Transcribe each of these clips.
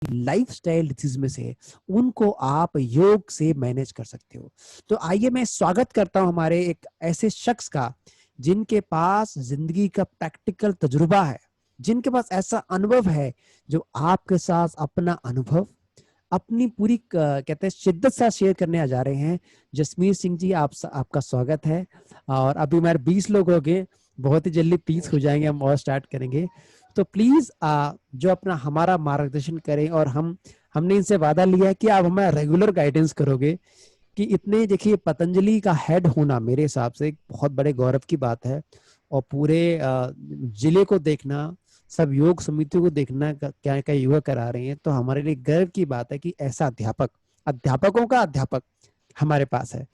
Lifestyle disease में से उनको आप योग से मैनेज कर सकते हो। तो आइए मैं स्वागत करता हूं हमारे एक ऐसे शख्स का जिनके पास जिंदगी का प्रैक्टिकल तजुर्बा है, जिनके पास ऐसा अनुभव है, जो आपके साथ अपना अनुभव अपनी पूरी कहते हैं शिद्दत से शेयर करने जा रहे हैं। जसमीत सिंह जी, आपका स्वागत है। और अभी हमारे 20 लोग हो गए, बहुत ही जल्दी 30 हो जाएंगे, हम और स्टार्ट करेंगे। तो प्लीज जो अपना हमारा मार्गदर्शन करें, और हमने इनसे वादा लिया है कि आप हमारा रेगुलर गाइडेंस करोगे। कि इतने देखिए, पतंजलि का हेड होना मेरे हिसाब से एक बहुत बड़े गौरव की बात है। और पूरे जिले को देखना, सब योग समितियों को देखना क्या क्या योगा करा रहे हैं, तो हमारे लिए गर्व की बात है कि ऐसा अध्यापक, अध्यापकों का अध्यापक हमारे पास है।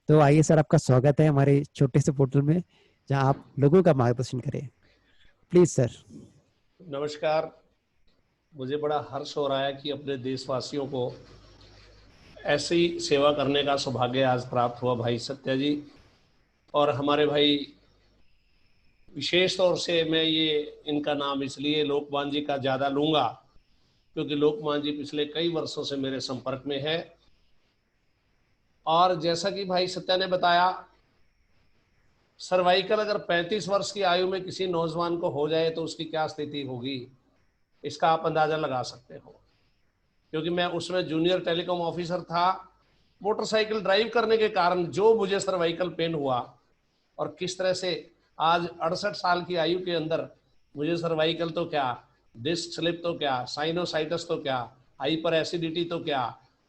तो आइए सर, आपका स्वागत है हमारे छोटे से पोर्टल में, जहां आप लोगों का मार्गदर्शन करें। Please sir. नमस्कार। मुझे बड़ा हर्ष हो रहा है कि अपने देशवासियों को ऐसी सेवा करने का सौभाग्य आज प्राप्त हुआ भाई सत्या जी। और हमारे भाई, विशेष तौर से मैं ये इनका नाम इसलिए लोकमान जी का ज़्यादा लूँगा क्योंकि लोकमान जी पिछले कई वर्षों से मेरे संपर्क में है। और जैसा कि भाई सत्या ने बताया, सर्वाइकल अगर 35 वर्ष की आयु में किसी नौजवान को हो जाए तो उसकी क्या स्थिति होगी, इसका आप अंदाज़ा लगा सकते हो। क्योंकि मैं उसमें जूनियर टेलीकॉम ऑफिसर था। मोटरसाइकिल ड्राइव करने के कारण जो मुझे सर्वाइकल पेन हुआ, और किस तरह से आज 68 साल की आयु के अंदर मुझे सर्वाइकल तो क्या, डिस्क स्लिप तो क्या, साइनोसाइटिस तो क्या, हाइपर एसिडिटी तो क्या।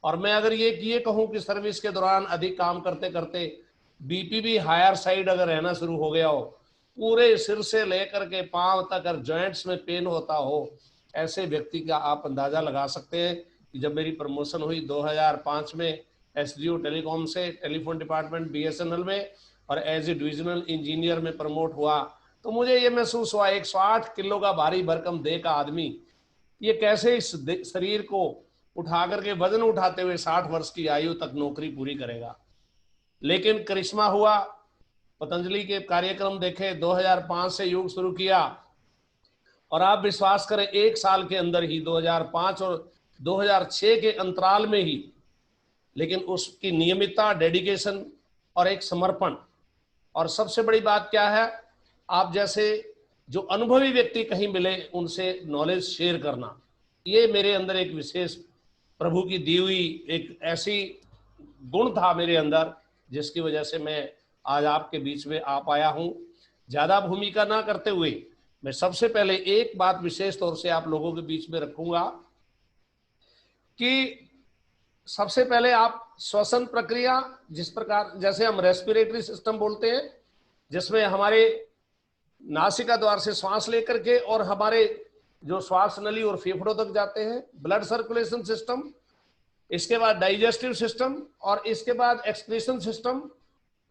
और मैं अगर ये कहूँ कि सर्विस के दौरान अधिक काम करते करते बीपी भी हायर साइड अगर रहना शुरू हो गया हो, पूरे सिर से लेकर के पांव तक अगर जॉइंट्स में पेन होता हो, ऐसे व्यक्ति का आप अंदाजा लगा सकते हैं कि जब मेरी प्रमोशन हुई 2005 में एसडीओ टेलीकॉम से टेलीफोन डिपार्टमेंट बीएसएनएल में, और एज ए डिविजनल इंजीनियर में प्रमोट हुआ, तो मुझे ये महसूस हुआ 108 किलो का भारी भरकम देह का आदमी ये कैसे इस शरीर को उठा करके वजन उठाते हुए 60 वर्ष की आयु तक नौकरी पूरी करेगा। लेकिन करिश्मा हुआ, पतंजलि के कार्यक्रम देखे, 2005 से योग शुरू किया, और आप विश्वास करें 1 साल के अंदर ही 2005 और 2006 के अंतराल में ही, लेकिन उसकी नियमितता, डेडिकेशन और एक समर्पण। और सबसे बड़ी बात क्या है, आप जैसे जो अनुभवी व्यक्ति कहीं मिले उनसे नॉलेज शेयर करना, ये मेरे अंदर एक विशेष प्रभु की दी हुई एक ऐसी गुण था मेरे अंदर, जिसकी वजह से मैं आज आपके बीच में आ पाया हूं। ज्यादा भूमिका ना करते हुए मैं सबसे पहले एक बात विशेष तौर से आप लोगों के बीच में रखूंगा कि सबसे पहले आप श्वसन प्रक्रिया, जिस प्रकार जैसे हम रेस्पिरेटरी सिस्टम बोलते हैं, जिसमें हमारे नासिका द्वार से श्वास लेकर के और हमारे जो श्वास नली और फेफड़ों तक जाते हैं, ब्लड सर्कुलेशन सिस्टम, इसके बाद डाइजेस्टिव सिस्टम, और इसके बाद एक्सक्रीशन सिस्टम,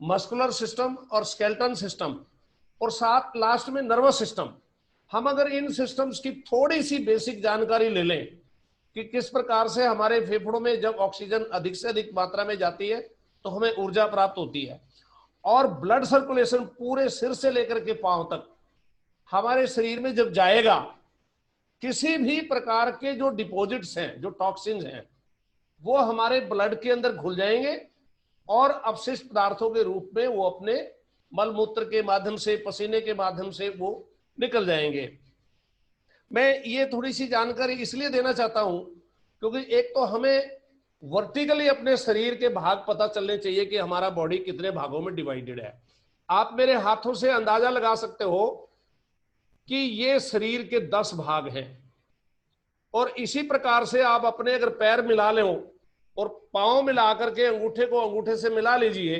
मस्कुलर सिस्टम और स्केलेटन सिस्टम, और साथ लास्ट में नर्वस सिस्टम। हम अगर इन सिस्टम्स की थोड़ी सी बेसिक जानकारी ले लें कि किस प्रकार से हमारे फेफड़ों में जब ऑक्सीजन अधिक से अधिक मात्रा में जाती है तो हमें ऊर्जा प्राप्त होती है, और ब्लड सर्कुलेशन पूरे सिर से लेकर के पांव तक हमारे शरीर में जब जाएगा, किसी भी प्रकार के जो डिपॉजिट्स हैं, जो टॉक्सिन्स हैं, वो हमारे ब्लड के अंदर घुल जाएंगे और अवशिष्ट पदार्थों के रूप में वो अपने मलमूत्र के माध्यम से, पसीने के माध्यम से वो निकल जाएंगे। मैं ये थोड़ी सी जानकारी इसलिए देना चाहता हूं क्योंकि एक तो हमें वर्टिकली अपने शरीर के भाग पता चलने चाहिए कि हमारा बॉडी कितने भागों में डिवाइडेड है। आप मेरे हाथों से अंदाजा लगा सकते हो कि ये शरीर के 10 भाग हैं, और इसी प्रकार से आप अपने अगर पैर मिला लें और पांव मिला करके अंगूठे को अंगूठे से मिला लीजिए,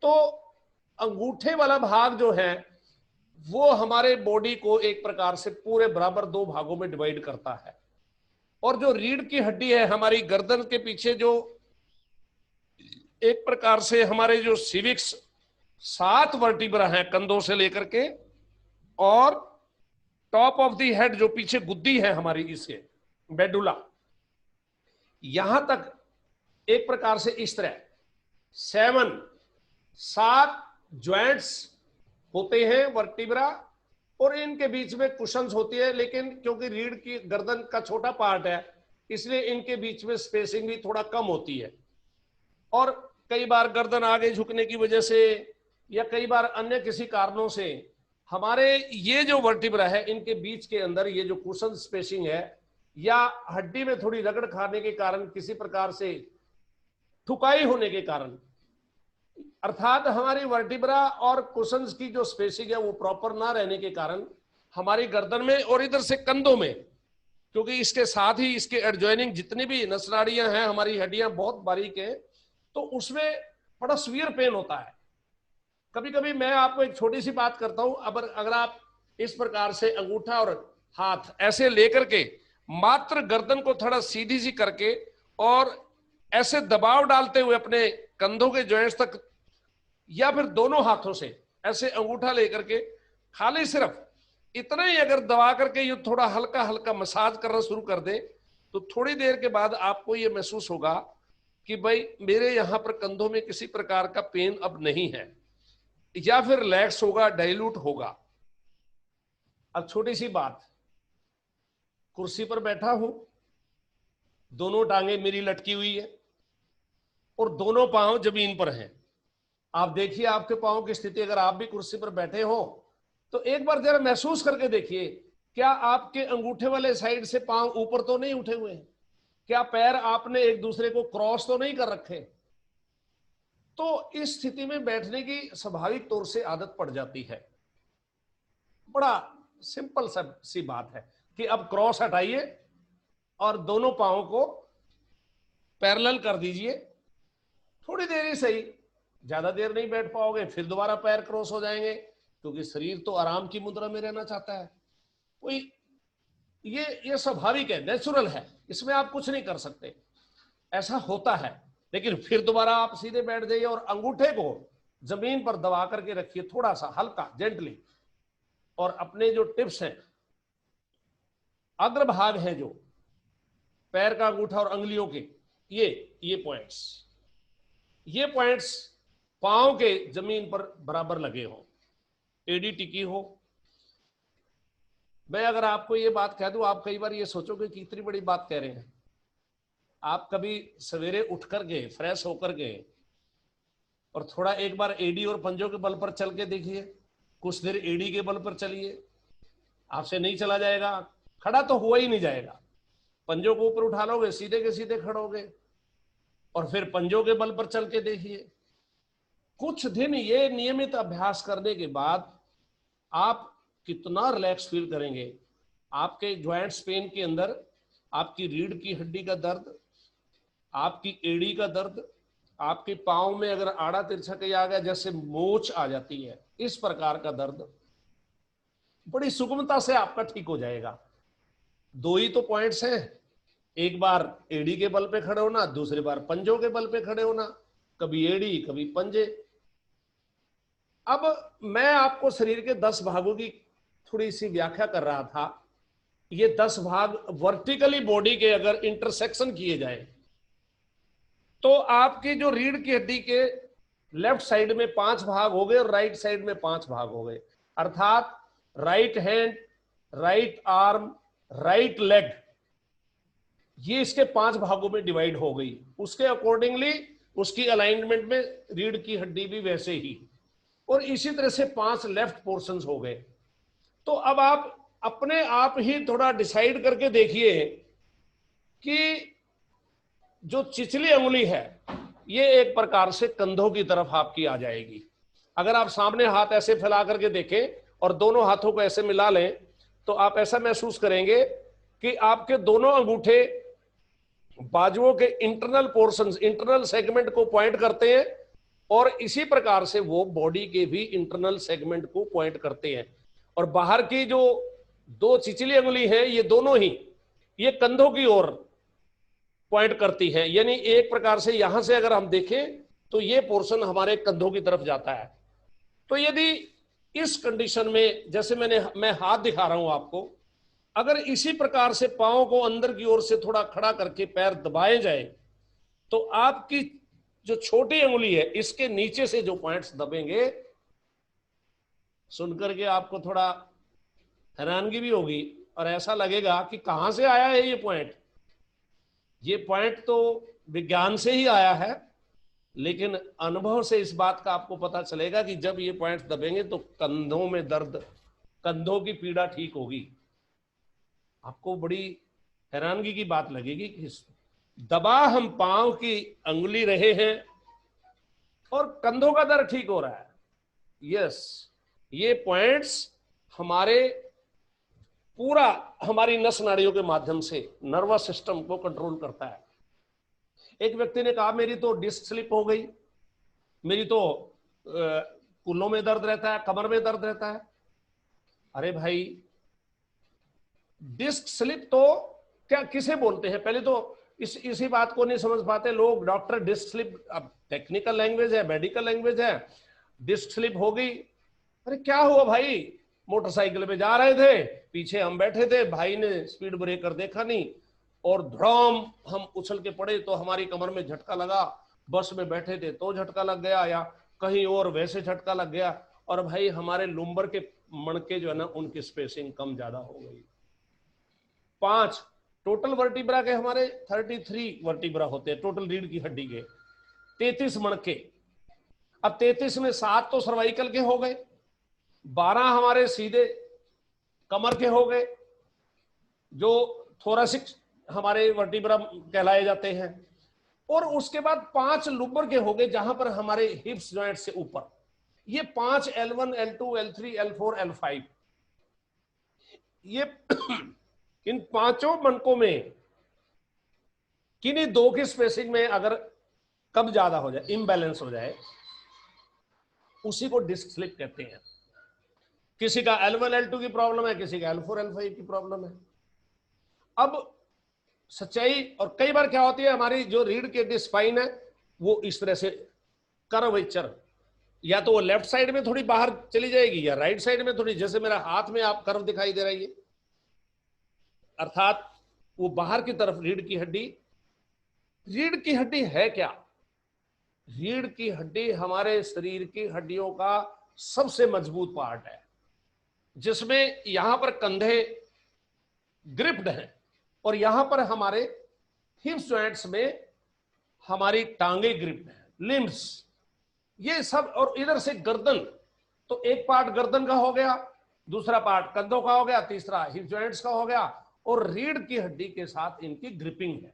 तो अंगूठे वाला भाग जो है वो हमारे बॉडी को एक प्रकार से पूरे बराबर 2 भागों में डिवाइड करता है। और जो रीढ़ की हड्डी है हमारी गर्दन के पीछे, जो एक प्रकार से हमारे जो सिविक्स 7 वर्टिब्रा हैं कंधों से लेकर के, और टॉप ऑफ द हेड जो पीछे गुद्दी है हमारी, इससे मेडुला यहां तक एक प्रकार से इस तरह 7 ज्वाइंट्स होते हैं वर्टिब्रा, और इनके बीच में कुशन्स होती है, लेकिन क्योंकि रीढ़ की गर्दन का छोटा पार्ट है इसलिए इनके बीच में स्पेसिंग भी थोड़ा कम होती है। और कई बार गर्दन आगे झुकने की वजह से या कई बार अन्य किसी कारणों से हमारे ये जो वर्टिब्रा है इनके बीच के अंदर ये जो कुशन स्पेसिंग है या हड्डी में थोड़ी रगड़ खाने के कारण किसी प्रकार से ठुकाई होने के कारण, अर्थात हमारी वर्टिब्रा और कुशंस की जो स्पेसिंग है वो प्रॉपर ना रहने के कारण हमारी गर्दन में और इधर से कंधों में, क्योंकि इसके साथ ही इसके एडजॉइनिंग जितनी भी नसनाड़ियां हैं, हमारी हड्डियां बहुत बारीक हैं, तो उसमें बड़ा सीवियर पेन होता है। कभी कभी मैं आपको एक छोटी सी बात करता हूं, अगर आप इस प्रकार से अंगूठा और हाथ ऐसे लेकर के मात्र गर्दन को थोड़ा सीधी सी करके और ऐसे दबाव डालते हुए अपने कंधों के जॉइंट्स तक या फिर दोनों हाथों से ऐसे अंगूठा लेकर के खाली सिर्फ इतना ही अगर दबा करके ये थोड़ा हल्का हल्का मसाज करना शुरू कर दे तो थोड़ी देर के बाद आपको ये महसूस होगा कि भाई मेरे यहां पर कंधों में किसी प्रकार का पेन अब नहीं है या फिर रिलैक्स होगा, डाइल्यूट होगा। अब छोटी सी बात, कुर्सी पर बैठा हूं, दोनों टांगे मेरी लटकी हुई है और दोनों पांव जमीन पर हैं। आप देखिए आपके पांव की स्थिति, अगर आप भी कुर्सी पर बैठे हो तो एक बार जरा महसूस करके देखिए, क्या आपके अंगूठे वाले साइड से पांव ऊपर तो नहीं उठे हुए हैं? क्या पैर आपने एक दूसरे को क्रॉस तो नहीं कर रखे? तो इस स्थिति में बैठने की स्वाभाविक तौर से आदत पड़ जाती है। बड़ा सिंपल सी बात है कि अब क्रॉस हटाइए और दोनों पांव को पैरेलल कर दीजिए। थोड़ी देर ही सही, ज्यादा देर नहीं बैठ पाओगे, फिर दोबारा पैर क्रॉस हो जाएंगे, क्योंकि शरीर तो आराम की मुद्रा में रहना चाहता है। कोई ये स्वाभाविक है, नेचुरल है, इसमें आप कुछ नहीं कर सकते, ऐसा होता है। लेकिन फिर दोबारा आप सीधे बैठ जाइए और अंगूठे को जमीन पर दबा करके रखिए, थोड़ा सा हल्का जेंटली, और अपने जो टिप्स हैं, अग्रभाग है जो पैर का अंगूठा और अंगुलियों के ये पॉइंट्स पांव के जमीन पर बराबर लगे हो, एडी टिकी हो। मैं अगर आपको ये बात कह दूं, आप कई बार ये सोचोगे कि इतनी बड़ी बात कह रहे हैं। आप कभी सवेरे उठ कर गए, फ्रेश होकर गए और थोड़ा एक बार एडी और पंजों के बल पर चल के देखिए, कुछ देर एडी के बल पर चलिए, आपसे नहीं चला जाएगा, खड़ा तो हुआ ही नहीं जाएगा। पंजों को ऊपर उठा लोगे, सीधे के सीधे खड़ोगे, और फिर पंजों के बल पर चल के देखिए। कुछ दिन ये नियमित अभ्यास करने के बाद आप कितना रिलैक्स फील करेंगे। आपके ज्वाइंट्स पेन के अंदर आपकी रीढ़ की हड्डी का दर्द, आपकी एड़ी का दर्द, आपके पांव में अगर आड़ा तिरछा कहीं आ गया, जैसे मोच आ जाती है, इस प्रकार का दर्द बड़ी सुगमता से आपका ठीक हो जाएगा। दो ही तो पॉइंट्स हैं, एक बार एड़ी के बल पे खड़े होना, दूसरी बार पंजों के बल पे खड़े होना, कभी एड़ी कभी पंजे। अब मैं आपको शरीर के 10 भागों की थोड़ी सी व्याख्या कर रहा था। ये 10 भाग वर्टिकली बॉडी के अगर इंटरसेक्शन किए जाए तो आपकी जो रीढ़ की हड्डी के लेफ्ट साइड में 5 भाग हो गए और राइट साइड में 5 भाग हो गए। अर्थात right hand, right arm, right leg, ये इसके 5 भागों में डिवाइड हो गई। उसके अकॉर्डिंगली उसकी अलाइनमेंट में रीढ़ की हड्डी भी वैसे ही, और इसी तरह से 5 लेफ्ट पोर्शंस हो गए। तो अब आप अपने आप ही थोड़ा डिसाइड करके देखिए कि जो चिचली अंगुली है ये एक प्रकार से कंधों की तरफ आपकी आ जाएगी। अगर आप सामने हाथ ऐसे फैला करके देखें और दोनों हाथों को ऐसे मिला लें तो आप ऐसा महसूस करेंगे कि आपके दोनों अंगूठे बाजुओं के इंटरनल पोर्शंस, इंटरनल सेगमेंट को पॉइंट करते हैं, और इसी प्रकार से वो बॉडी के भी इंटरनल सेगमेंट को पॉइंट करते हैं। और बाहर की जो 2 चिचली अंगुली है ये दोनों ही ये कंधों की ओर पॉइंट करती है। यानी एक प्रकार से यहां से अगर हम देखें तो ये पोर्शन हमारे कंधों की तरफ जाता है। तो यदि इस कंडीशन में, जैसे मैं हाथ दिखा रहा हूं आपको, अगर इसी प्रकार से पांव को अंदर की ओर से थोड़ा खड़ा करके पैर दबाए जाए तो आपकी जो छोटी अंगुली है इसके नीचे से जो पॉइंट्स दबेंगे, सुनकर के आपको थोड़ा हैरानगी भी होगी और ऐसा लगेगा कि कहां से आया है ये पॉइंट। ये पॉइंट तो विज्ञान से ही आया है, लेकिन अनुभव से इस बात का आपको पता चलेगा कि जब ये पॉइंट दबेंगे तो कंधों में दर्द, कंधों की पीड़ा ठीक होगी। आपको बड़ी हैरानगी की बात लगेगी कि दबा हम पांव की अंगुली रहे हैं और कंधों का दर्द ठीक हो रहा है। यस, ये पॉइंट्स हमारे पूरा हमारी नस नाड़ियों के माध्यम से नर्वस सिस्टम को कंट्रोल करता है। एक व्यक्ति ने कहा मेरी तो डिस्क स्लिप हो गई, मेरी तो कूल्हों में दर्द रहता है, कमर में दर्द रहता है। अरे भाई, डिस्क स्लिप तो क्या किसे बोलते हैं? पहले तो इसी बात को नहीं समझ पाते लोग। डॉक्टर डिस्क स्लिप, अब टेक्निकल लैंग्वेज है, मेडिकल लैंग्वेज है, डिस्क स्लिप हो गई। अरे क्या हुआ भाई? मोटरसाइकिल पे जा रहे थे, पीछे हम बैठे थे, भाई ने स्पीड ब्रेकर देखा नहीं और धड़ाम हम उछल के पड़े तो हमारी कमर में झटका लगा। बस में बैठे थे तो झटका लग गया, या कहीं और वैसे झटका लग गया, और भाई हमारे लुम्बर के मणके जो है ना, उनकी स्पेसिंग कम ज्यादा हो गई। 5 टोटल वर्टिब्रा के हमारे 33 वर्टिब्रा होते हैं, टोटल रीढ़ की हड्डी के 33 मणके। अब 33 में 7 तो सर्वाइकल के हो गए, 12 हमारे सीधे कमर के हो गए, जो थोरासिक हमारे वर्टिब्रा कहलाए जाते हैं, और उसके बाद 5 लुम्बर के हो गए, जहां पर हमारे हिप्स जॉइंट से ऊपर। ये 5 L1, L2, L3, L4, L5, ये इन 5 मनकों में किन्हीं 2 की स्पेसिंग में अगर कम ज्यादा हो जाए, इम्बैलेंस हो जाए, उसी को डिस्क स्लिप कहते हैं। किसी का L1, L2 की प्रॉब्लम है, किसी का L4, L5 की प्रॉब्लम है। अब सच्चाई, और कई बार क्या होती है, हमारी जो रीढ़ की स्पाइन है वो इस तरह से कर्वेचर, या तो वो लेफ्ट साइड में थोड़ी बाहर चली जाएगी या राइट साइड में थोड़ी, जैसे मेरा हाथ में आप कर्व दिखाई दे रही है, अर्थात वो बाहर की तरफ रीढ़ की हड्डी। रीढ़ की हड्डी है क्या? रीढ़ की हड्डी हमारे शरीर की हड्डियों का सबसे मजबूत पार्ट है, जिसमें यहां पर कंधे ग्रिप्ड हैं और यहां पर हमारे हिप्स जॉइंट्स में हमारी टांगे ग्रिप्ड हैं, लिम्स, ये सब। और इधर से गर्दन, तो एक पार्ट गर्दन का हो गया, दूसरा पार्ट कंधों का हो गया, तीसरा हिप जॉइंट्स का हो गया, और रीढ़ की हड्डी के साथ इनकी ग्रिपिंग है।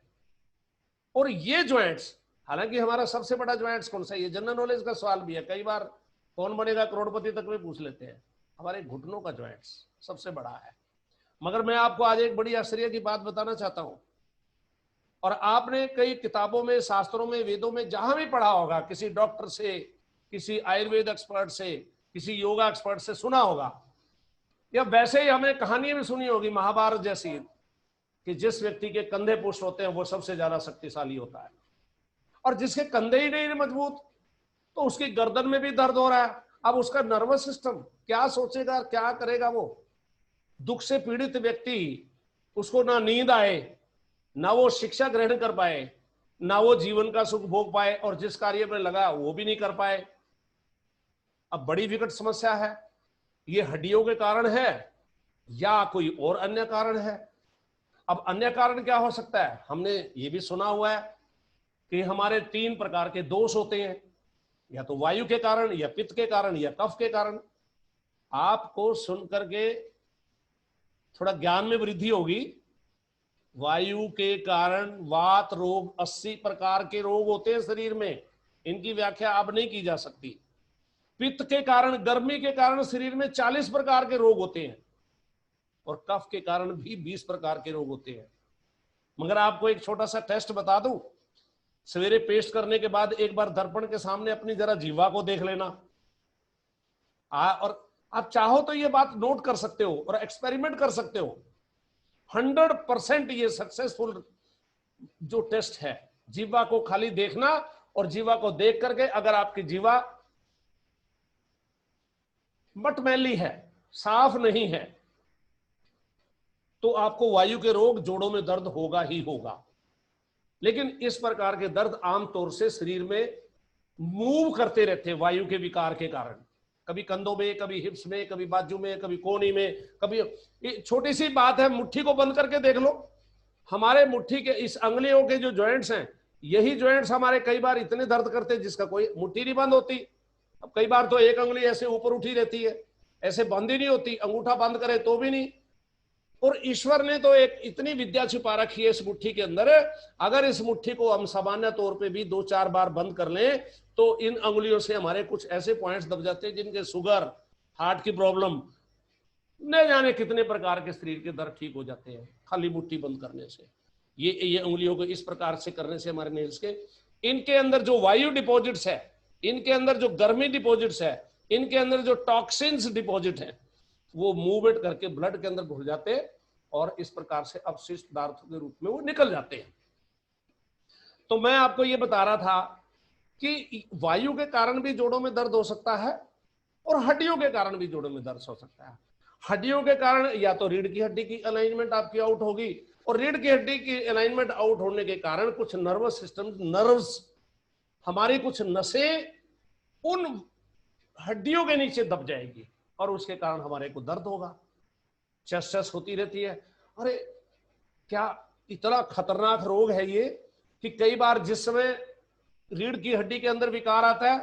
और ये जॉइंट्स, हालांकि हमारा सबसे बड़ा जॉइंट्स कौन सा, ये जनरल नॉलेज का सवाल भी है, कई बार कौन बनेगा करोड़पति तक में पूछ लेते हैं, हमारे घुटनों का जॉइंट्स सबसे बड़ा है। मगर मैं आपको आज एक बड़ी आश्चर्य की बात बताना चाहता हूं, और आपने कई किताबों में, शास्त्रों में, वेदों में जहां भी पढ़ा होगा, किसी डॉक्टर से, किसी आयुर्वेद एक्सपर्ट से, किसी योगा एक्सपर्ट से सुना होगा, या वैसे ही हमें कहानियां भी सुनी होगी महाभारत जैसी, कि जिस व्यक्ति के कंधे पुष्ट होते हैं वो सबसे ज्यादा शक्तिशाली होता है, और जिसके कंधे ही नहीं मजबूत तो उसकी गर्दन में भी दर्द हो रहा है। अब उसका नर्वस सिस्टम क्या सोचेगा, क्या करेगा? वो दुख से पीड़ित व्यक्ति, उसको ना नींद आए, ना वो शिक्षा ग्रहण कर पाए, ना वो जीवन का सुख भोग पाए, और जिस कार्य में लगा वो भी नहीं कर पाए। अब बड़ी विकट समस्या है, ये हड्डियों के कारण है या कोई और अन्य कारण है? अब अन्य कारण क्या हो सकता है? हमने ये भी सुना हुआ है कि हमारे 3 प्रकार के दोष होते हैं, या तो वायु के कारण, या पित्त के कारण, या कफ के कारण। आपको सुन करके थोड़ा ज्ञान में वृद्धि होगी। वायु के कारण वात रोग, 80 प्रकार के रोग होते हैं शरीर में, इनकी व्याख्या अब नहीं की जा सकती। पित्त के कारण, गर्मी के कारण शरीर में 40 प्रकार के रोग होते हैं, और कफ के कारण भी 20 प्रकार के रोग होते हैं। मगर आपको एक छोटा सा टेस्ट बता दूं, सवेरे पेस्ट करने के बाद एक बार दर्पण के सामने अपनी जरा जीवा को देख लेना, और आप चाहो तो ये बात नोट कर सकते हो और एक्सपेरिमेंट कर सकते हो। 100% ये सक्सेसफुल जो टेस्ट है, जीवा को खाली देखना, और जीवा को देख करके अगर आपकी जीवा मटमैली है, साफ नहीं है, तो आपको वायु के रोग, जोड़ों में दर्द होगा ही होगा। लेकिन इस प्रकार के दर्द आमतौर से शरीर में मूव करते रहते हैं वायु के विकार के कारण। कभी कंधों में, कभी हिप्स में, कभी बाजू में, कभी कोहनी में, कभी। ये छोटी सी बात है, मुट्ठी को बंद करके देख लो। हमारे मुट्ठी के इस अंगुलियों के जो जॉइंट्स हैं, यही जॉइंट्स हमारे कई बार इतने दर्द करते हैं जिसका कोई मुट्ठी नहीं बंद होती। अब कई बार तो एक अंगुली ऐसे ऊपर उठी रहती है, ऐसे बंद ही नहीं होती, अंगूठा बंद करे तो भी नहीं। और ईश्वर ने तो एक इतनी विद्या छुपा रखी है इस मुट्ठी के अंदर। अगर इस मुट्ठी को हम सामान्य तौर पे भी 2-4 बार बंद कर लें तो इन अंगुलियों से हमारे कुछ ऐसे पॉइंट्स दब जाते हैं जिनके शुगर, हार्ट की प्रॉब्लम, न जाने कितने प्रकार के शरीर के दर्द ठीक हो जाते हैं खाली मुट्ठी बंद करने से। ये उंगलियों को इस प्रकार से करने से हमारे नेल्स के, इनके अंदर जो वायु डिपॉजिट्स है, इनके अंदर जो गर्मी डिपॉजिट्स है, इनके अंदर जो टॉक्सिन्स डिपॉजिट है, वो मूवमेंट करके ब्लड के अंदर घुल जाते हैं और इस प्रकार से अपशिष्ट पदार्थों के रूप में वो निकल जाते हैं। तो मैं आपको ये बता रहा था कि वायु के कारण भी जोड़ों में दर्द हो सकता है और हड्डियों के कारण भी जोड़ों में दर्द हो सकता है। हड्डियों के कारण या तो रीढ़ की हड्डी की अलाइनमेंट आपकी आउट होगी, और रीढ़ की हड्डी की अलाइनमेंट आउट होने के कारण कुछ नर्वस सिस्टम, नर्व्स, हमारी कुछ नसें उन हड्डियों के नीचे दब जाएगी और उसके कारण हमारे को दर्द होगा, चस होती रहती है। अरे क्या इतना खतरनाक रोग है ये कि कई बार जिस समय रीढ़ की हड्डी के अंदर विकार आता है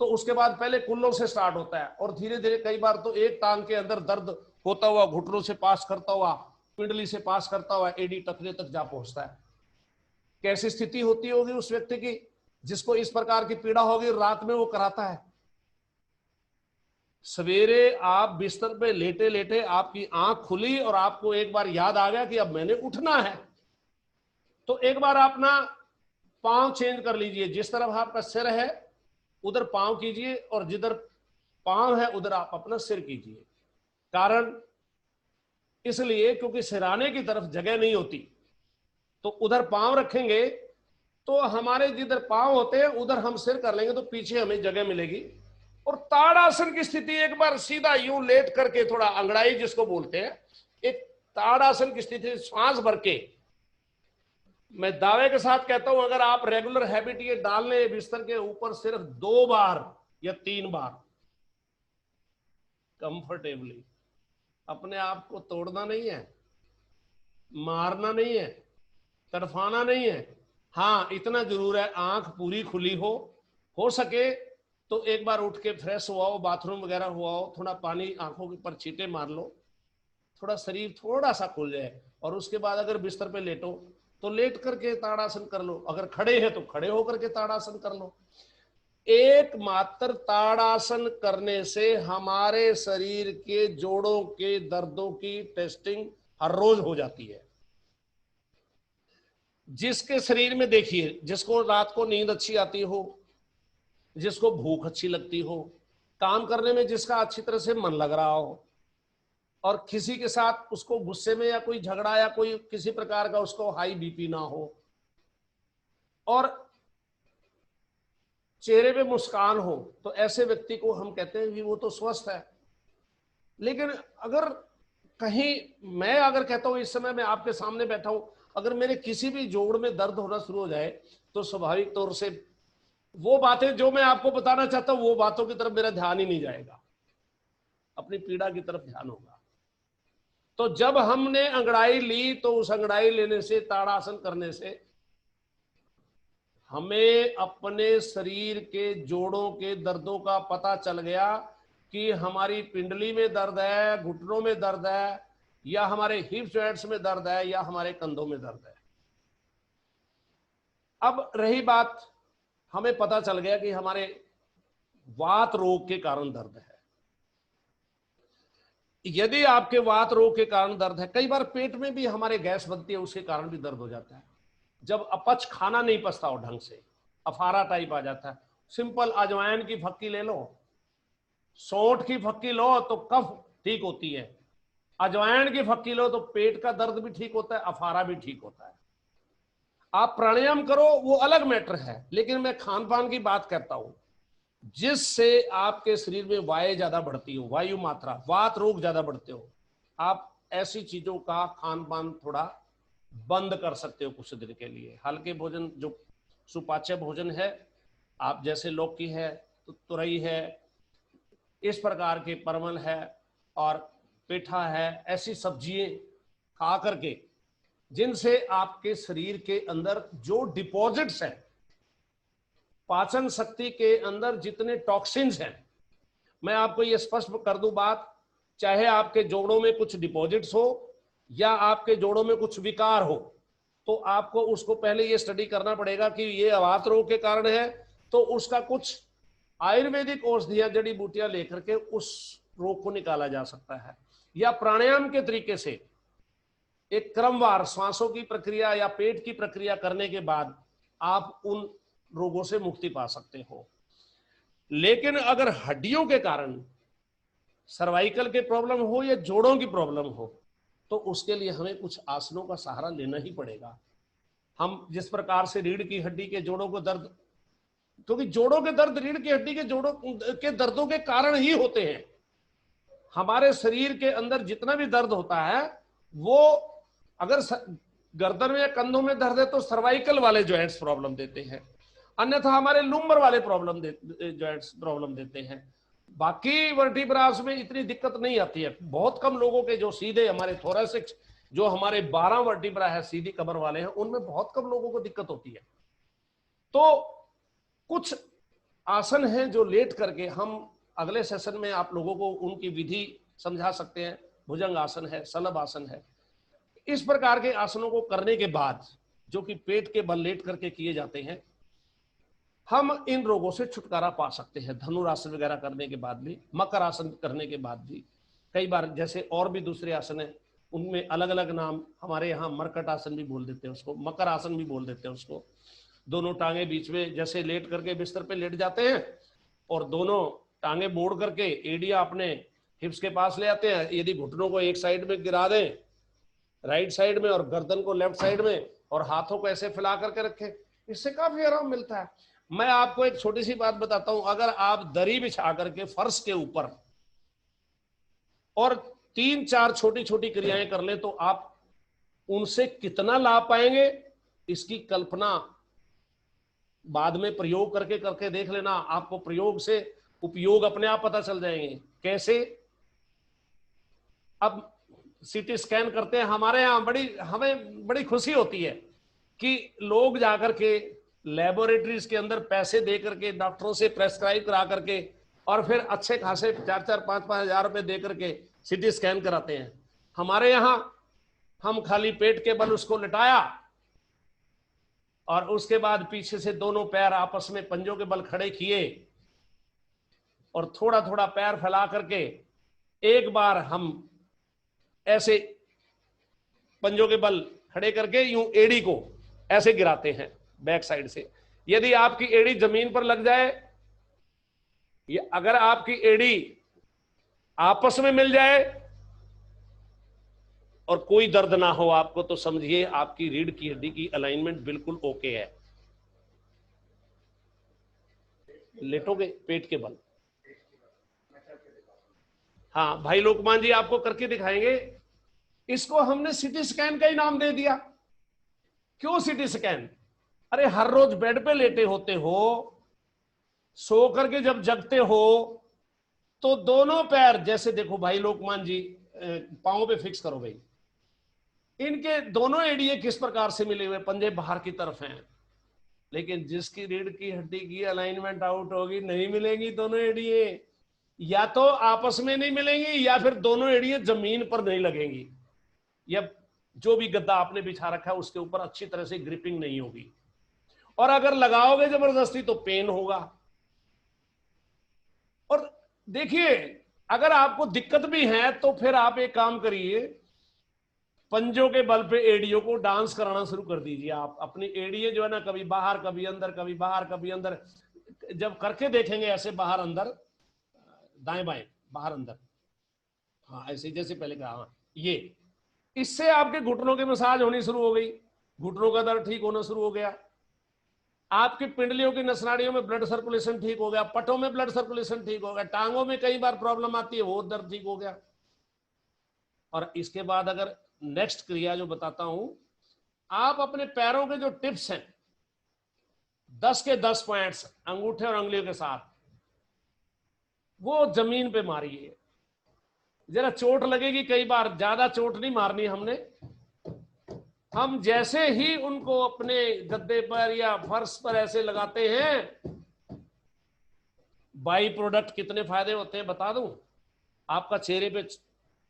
तो उसके बाद पहले कुल्लों से स्टार्ट होता है और धीरे धीरे कई बार तो एक टांग के अंदर दर्द होता हुआ घुटनों से पास करता हुआ, पिंडली से पास करता हुआ एडी टखने तक जा पहुंचता है। कैसी स्थिति होती होगी उस व्यक्ति की जिसको इस प्रकार की पीड़ा होगी, रात में वो कराता है। सवेरे आप बिस्तर पे लेटे लेटे आपकी आंख खुली और आपको एक बार याद आ गया कि अब मैंने उठना है, तो एक बार अपना पांव चेंज कर लीजिए। जिस तरफ आपका सिर है उधर पांव कीजिए और जिधर पांव है उधर आप अपना सिर कीजिए। कारण इसलिए क्योंकि सिराने की तरफ जगह नहीं होती, तो उधर पांव रखेंगे तो हमारे जिधर पांव होते हैं उधर हम सिर कर लेंगे तो पीछे हमें जगह मिलेगी। और ताड़ासन की स्थिति एक बार सीधा यूं लेट करके, थोड़ा अंगड़ाई जिसको बोलते हैं, एक ताड़ासन की स्थिति, श्वास भर के, मैं दावे के साथ कहता हूं अगर आप रेगुलर हैबिट ये डाल लें बिस्तर के ऊपर सिर्फ 2 बार या 3 बार कंफर्टेबली, अपने आप को तोड़ना नहीं है, मारना नहीं है, तड़फाना नहीं है। हाँ इतना जरूर है, आंख पूरी खुली हो सके तो एक बार उठ के फ्रेश हुआ हो, बाथरूम वगैरह हुआ हो, थोड़ा पानी आंखों के ऊपर छींटे मार लो, थोड़ा शरीर थोड़ा सा खुल जाए। और उसके बाद अगर बिस्तर पे लेटो तो लेट करके ताड़ासन कर लो, अगर खड़े हैं तो खड़े होकर के ताड़ासन कर लो। एकमात्र ताड़ासन करने से हमारे शरीर के जोड़ों के दर्दों की टेस्टिंग हर रोज हो जाती है। जिसके शरीर में देखिए, जिसको रात को नींद अच्छी आती हो, जिसको भूख अच्छी लगती हो, काम करने में जिसका अच्छी तरह से मन लग रहा हो, और किसी के साथ उसको गुस्से में या कोई झगड़ा या कोई किसी प्रकार का उसको हाई बीपी ना हो, और चेहरे पे मुस्कान हो, तो ऐसे व्यक्ति को हम कहते हैं कि वो तो स्वस्थ है। लेकिन अगर कहीं मैं अगर कहता हूं इस समय मैं आपके सामने बैठा हूं, अगर मेरे किसी भी जोड़ में दर्द होना शुरू हो जाए तो स्वाभाविक तौर से वो बातें जो मैं आपको बताना चाहता हूं वो बातों की तरफ मेरा ध्यान ही नहीं जाएगा, अपनी पीड़ा की तरफ ध्यान होगा। तो जब हमने अंगड़ाई ली तो उस अंगड़ाई लेने से, ताड़ासन करने से हमें अपने शरीर के जोड़ों के दर्दों का पता चल गया कि हमारी पिंडली में दर्द है, घुटनों में दर्द है, या हमारे हिप जॉइंट्स में दर्द है, या हमारे कंधों में दर्द है। अब रही बात, हमें पता चल गया कि हमारे वात रोग के कारण दर्द है। यदि आपके वात रोग के कारण दर्द है, कई बार पेट में भी हमारे गैस बनती है, उसके कारण भी दर्द हो जाता है। जब अपच खाना नहीं पचता हो ढंग से, अफारा टाइप आ जाता है। सिंपल अजवाइन की फक्की ले लो, सौंठ की फक्की लो तो कफ ठीक होती है, अजवाइन की फक्की लो तो पेट का दर्द भी ठीक होता है, अफारा भी ठीक होता है। आप प्राणायाम करो वो अलग मैटर है, लेकिन मैं खान पान की बात करता हूं जिससे आपके शरीर में वायु ज्यादा बढ़ती हो, वायु मात्रा, वात रोग ज्यादा बढ़ते हो, आप ऐसी चीजों का खान पान थोड़ा बंद कर सकते हो कुछ दिन के लिए। हल्के भोजन, जो सुपाच्य भोजन है, आप जैसे लौकी है, तो तुरई है, इस प्रकार के परवल है और पेठा है, ऐसी सब्जियां खा करके जिनसे आपके शरीर के अंदर जो डिपॉजिट्स हैं, पाचन शक्ति के अंदर जितने टॉक्सिन्स हैं, मैं आपको ये स्पष्ट कर दूं बात, चाहे आपके जोड़ों में कुछ डिपॉजिट्स हो या आपके जोड़ों में कुछ विकार हो, तो आपको उसको पहले ये स्टडी करना पड़ेगा कि ये वात रोग के कारण है, तो उसका कुछ आयुर्वेदिक औषधियां, जड़ी बूटियां लेकर के उस रोग को निकाला जा सकता है, या प्राणायाम के तरीके से एक क्रमवार श्वासों की प्रक्रिया या पेट की प्रक्रिया करने के बाद आप उन रोगों से मुक्ति पा सकते हो। लेकिन अगर हड्डियों के कारण सर्वाइकल के प्रॉब्लम हो या जोड़ों की प्रॉब्लम हो, तो उसके लिए हमें कुछ आसनों का सहारा लेना ही पड़ेगा। हम जिस प्रकार से रीढ़ की हड्डी के जोड़ों को दर्द, क्योंकि जोड़ों के दर्द रीढ़ की हड्डी के जोड़ों के दर्दों के कारण ही होते हैं। हमारे शरीर के अंदर जितना भी दर्द होता है, वो अगर गर्दन में या कंधों में दर्द है तो सर्वाइकल वाले जॉइंट्स प्रॉब्लम देते हैं, अन्यथा हमारे लुम्बर वाले जॉइंट्स प्रॉब्लम देते हैं। बाकी वर्टिब्रास में इतनी दिक्कत नहीं आती है। बहुत कम लोगों के जो सीधे हमारे थोरेसिक्स, जो हमारे 12 वर्टिब्रा है सीधी कमर वाले हैं, उनमें बहुत कम लोगों को दिक्कत होती है। तो कुछ आसन हैं जो लेट करके हम अगले सेशन में आप लोगों को उनकी विधि समझा सकते हैं। भुजंग आसन है, सलभ आसन है। इस प्रकार के आसनों को करने के बाद, जो कि पेट के बल लेट करके किए जाते हैं, हम इन रोगों से छुटकारा पा सकते हैं। धनुरासन वगैरह करने के बाद भी, मकर आसन करने के बाद भी, कई बार जैसे और भी दूसरे आसन है, उनमें अलग अलग नाम, हमारे यहाँ मरकट आसन भी बोल देते हैं उसको, मकर आसन भी बोल देते हैं उसको। दोनों टांगे बीच में जैसे लेट करके बिस्तर पे लेट जाते हैं और दोनों टांगे मोड़ करके एड़िया अपने हिप्स के पास ले आते हैं। यदि घुटनों को एक साइड में गिरा दें राइट साइड में और गर्दन को लेफ्ट साइड में, और हाथों को ऐसे फैला करके रखें, इससे काफी आराम मिलता है। मैं आपको एक छोटी सी बात बताता हूं, अगर आप दरी बिछा करके फर्श के ऊपर और 3-4 छोटी छोटी क्रियाएं कर ले, तो आप उनसे कितना लाभ पाएंगे, इसकी कल्पना बाद में प्रयोग करके करके देख लेना। आपको प्रयोग से उपयोग अपने आप पता चल जाएंगे। कैसे? अब सीटी स्कैन करते हैं, हमारे यहाँ हमें बड़ी खुशी होती है कि लोग जाकर के लेबोरेटरीज के अंदर पैसे दे करके डॉक्टरों से प्रेस्क्राइब करा करके और फिर अच्छे खासे 4-4, 5-5 हजार रुपए दे करके सीटी स्कैन कराते हैं। हमारे यहाँ हम खाली पेट के बल उसको लिटाया और उसके बाद पीछे से दोनों पैर आपस में पंजों के बल खड़े किए और थोड़ा थोड़ा पैर फैला करके एक बार हम ऐसे पंजों के बल खड़े करके यूं एड़ी को ऐसे गिराते हैं बैक साइड से। यदि आपकी एड़ी जमीन पर लग जाए या अगर आपकी एड़ी आपस में मिल जाए और कोई दर्द ना हो आपको, तो समझिए आपकी रीढ़ की हड्डी की अलाइनमेंट बिल्कुल ओके है। लेटोगे पेट के बल। हाँ भाई लोकमान जी आपको करके दिखाएंगे। इसको हमने सिटी स्कैन का ही नाम दे दिया। क्यों सिटी स्कैन? अरे हर रोज बेड पे लेटे होते हो, सो करके जब जगते हो तो दोनों पैर, जैसे देखो भाई लोकमान जी, पांव पे फिक्स करो भाई, इनके दोनों एड़िए किस प्रकार से मिले हुए, पंजे बाहर की तरफ हैं। लेकिन जिसकी रीढ़ की हड्डी की अलाइनमेंट आउट होगी, नहीं मिलेंगी दोनों एड़िए, या तो आपस में नहीं मिलेंगी या फिर दोनों एड़िए जमीन पर नहीं लगेंगी, या जो भी गद्दा आपने बिछा रखा है उसके ऊपर अच्छी तरह से ग्रिपिंग नहीं होगी, और अगर लगाओगे जबरदस्ती तो पेन होगा। और देखिए अगर आपको दिक्कत भी है तो फिर आप एक काम करिए, पंजों के बल पे एड़ियों को डांस कराना शुरू कर दीजिए। आप अपनी एड़िए जो है ना, कभी बाहर कभी अंदर, कभी बाहर कभी अंदर, जब करके देखेंगे ऐसे बाहर अंदर, दाएं बाएं बाहर अंदर, हाँ ऐसे जैसे पहले कहा, हाँ ये, इससे आपके घुटनों की मसाज होनी शुरू हो गई, घुटनों का दर्द ठीक होना शुरू हो गया, आपकी पिंडलियों की नसनाड़ियों में ब्लड सर्कुलेशन ठीक हो गया, पटों में ब्लड सर्कुलेशन ठीक हो गया, टांगों में कई बार प्रॉब्लम आती है वो दर्द ठीक हो गया। और इसके बाद अगर नेक्स्ट क्रिया जो बताता हूं, आप अपने पैरों के जो टिप्स हैं 10 के 10 पॉइंट्स अंगूठे और अंगुलियों के साथ वो जमीन पे मारिए। जरा चोट लगेगी, कई बार ज्यादा चोट नहीं मारनी हमने। हम जैसे ही उनको अपने गद्दे पर या फर्श पर ऐसे लगाते हैं, बाई प्रोडक्ट कितने फायदे होते हैं बता दूं। आपका चेहरे पे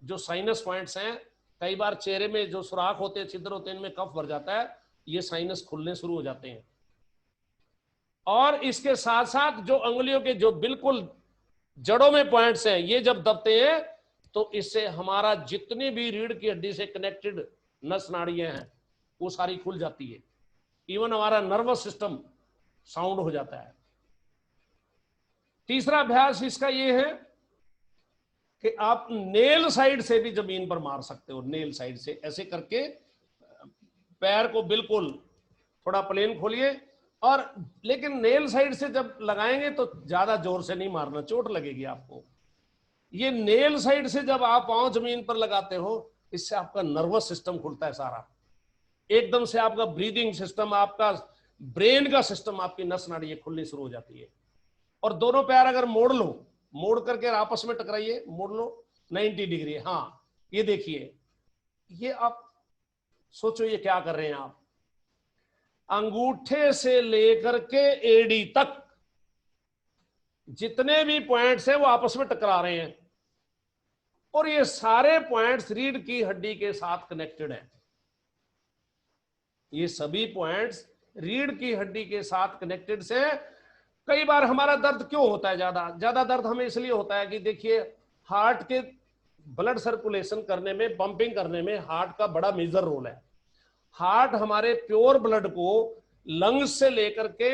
जो साइनस पॉइंट्स हैं, कई बार चेहरे में जो सुराख होते हैं, छिद्र होते हैं, इनमें कफ भर जाता है, ये साइनस खुलने शुरू हो जाते हैं। और इसके साथ साथ जो अंगुलियों के जो बिल्कुल जड़ों में पॉइंट्स हैं, ये जब दबते हैं तो इससे हमारा जितनी भी रीढ़ की हड्डी से कनेक्टेड नस नाड़ियां हैं वो सारी खुल जाती है। इवन हमारा नर्वस सिस्टम साउंड हो जाता है। तीसरा अभ्यास इसका ये है कि आप नेल साइड से भी जमीन पर मार सकते हो। नेल साइड से ऐसे करके पैर को बिल्कुल थोड़ा प्लेन खोलिए, और लेकिन नेल साइड से जब लगाएंगे तो ज्यादा जोर से नहीं मारना, चोट लगेगी आपको। ये नेल साइड से जब आप पांव जमीन पर लगाते हो, इससे आपका नर्वस सिस्टम खुलता है सारा, एकदम से आपका ब्रीदिंग सिस्टम, आपका ब्रेन का सिस्टम, आपकी नस नाड़ी खुलनी शुरू हो जाती है। और दोनों पैर अगर मोड़ लो, मोड़ करके आपस में टकराइए, मोड़ लो 90 डिग्री। हाँ, ये देखिए, ये आप सोचो ये क्या कर रहे हैं आप। अंगूठे से लेकर के एड़ी तक जितने भी पॉइंट्स हैं वो आपस में टकरा रहे हैं, और ये सारे पॉइंट्स रीढ़ की हड्डी के साथ कनेक्टेड हैं। ये सभी पॉइंट्स रीढ़ की हड्डी के साथ कनेक्टेड से। कई बार हमारा दर्द क्यों होता है, ज्यादा ज्यादा दर्द हमें इसलिए होता है कि देखिए, हार्ट के ब्लड सर्कुलेशन करने में, पंपिंग करने में हार्ट का बड़ा मेजर रोल है। हार्ट हमारे प्योर ब्लड को लंग्स से लेकर के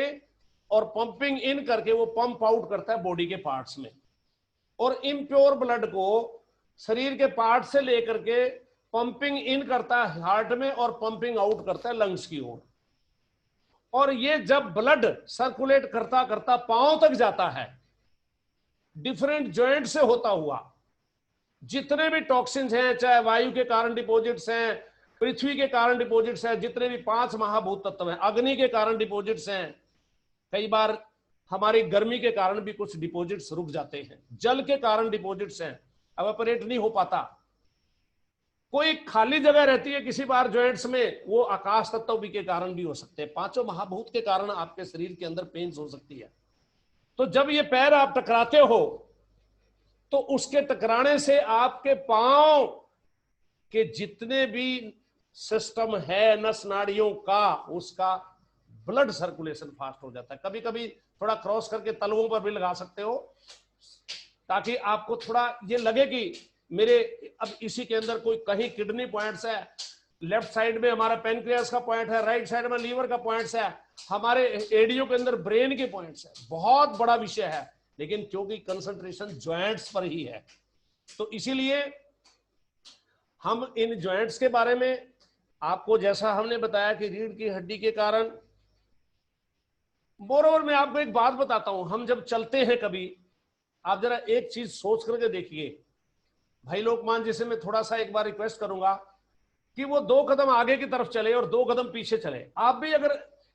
और पंपिंग इन करके वो पंप आउट करता है बॉडी के पार्ट्स में, और इम्प्योर ब्लड को शरीर के पार्ट से लेकर के पंपिंग इन करता है हार्ट में और पंपिंग आउट करता है लंग्स की ओर। और ये जब ब्लड सर्कुलेट करता करता पांव तक जाता है, डिफरेंट जॉइंट से होता हुआ, जितने भी टॉक्सिन्स हैं, चाहे वायु के कारण डिपॉजिट्स हैं, पृथ्वी के कारण डिपॉजिट्स हैं, जितने भी 5 महाभूत तत्व हैं, अग्नि के कारण डिपॉजिट्स हैं, कई बार हमारी गर्मी के कारण भी कुछ डिपॉजिट्स रुक जाते हैं, जल के कारण डिपॉजिट्स हैं, एवापोरेट नहीं हो पाता, कोई खाली जगह रहती है किसी बार जॉइंट्स में, वो आकाश तत्व भी के कारण भी हो सकते हैं। 5 महाभूत के कारण आपके शरीर के अंदर पेन्स हो सकती है। तो जब ये पैर आप टकराते हो तो उसके टकराने से आपके पांव के जितने भी सिस्टम है नस नाड़ियों का, उसका ब्लड सर्कुलेशन फास्ट हो जाता है। कभी कभी थोड़ा क्रॉस करके तलवों पर भी लगा सकते हो, ताकि आपको थोड़ा ये लगे कि मेरे अब इसी के अंदर कोई कहीं किडनी पॉइंट्स है, लेफ्ट साइड में हमारा पेनक्रियास का पॉइंट है, राइट साइड में लीवर का पॉइंट्स है, हमारे एडियो के अंदर ब्रेन के पॉइंट्स है। बहुत बड़ा विषय है, लेकिन क्योंकि कंसंट्रेशन जॉइंट्स पर ही है, तो इसीलिए हम इन जॉइंट्स के बारे में आपको, जैसा हमने बताया कि रीढ़ की हड्डी के कारण, मोरोवर मैं आपको एक बात बताता हूं, हम जब चलते हैं कभी, आप जरा एक चीज सोच करके देखिए भाई लोकमान जी से मैं थोड़ा सा एक बार रिक्वेस्ट करूंगा कि वो 2 कदम आगे की तरफ चले और 2 कदम पीछे चले। आप भी अगर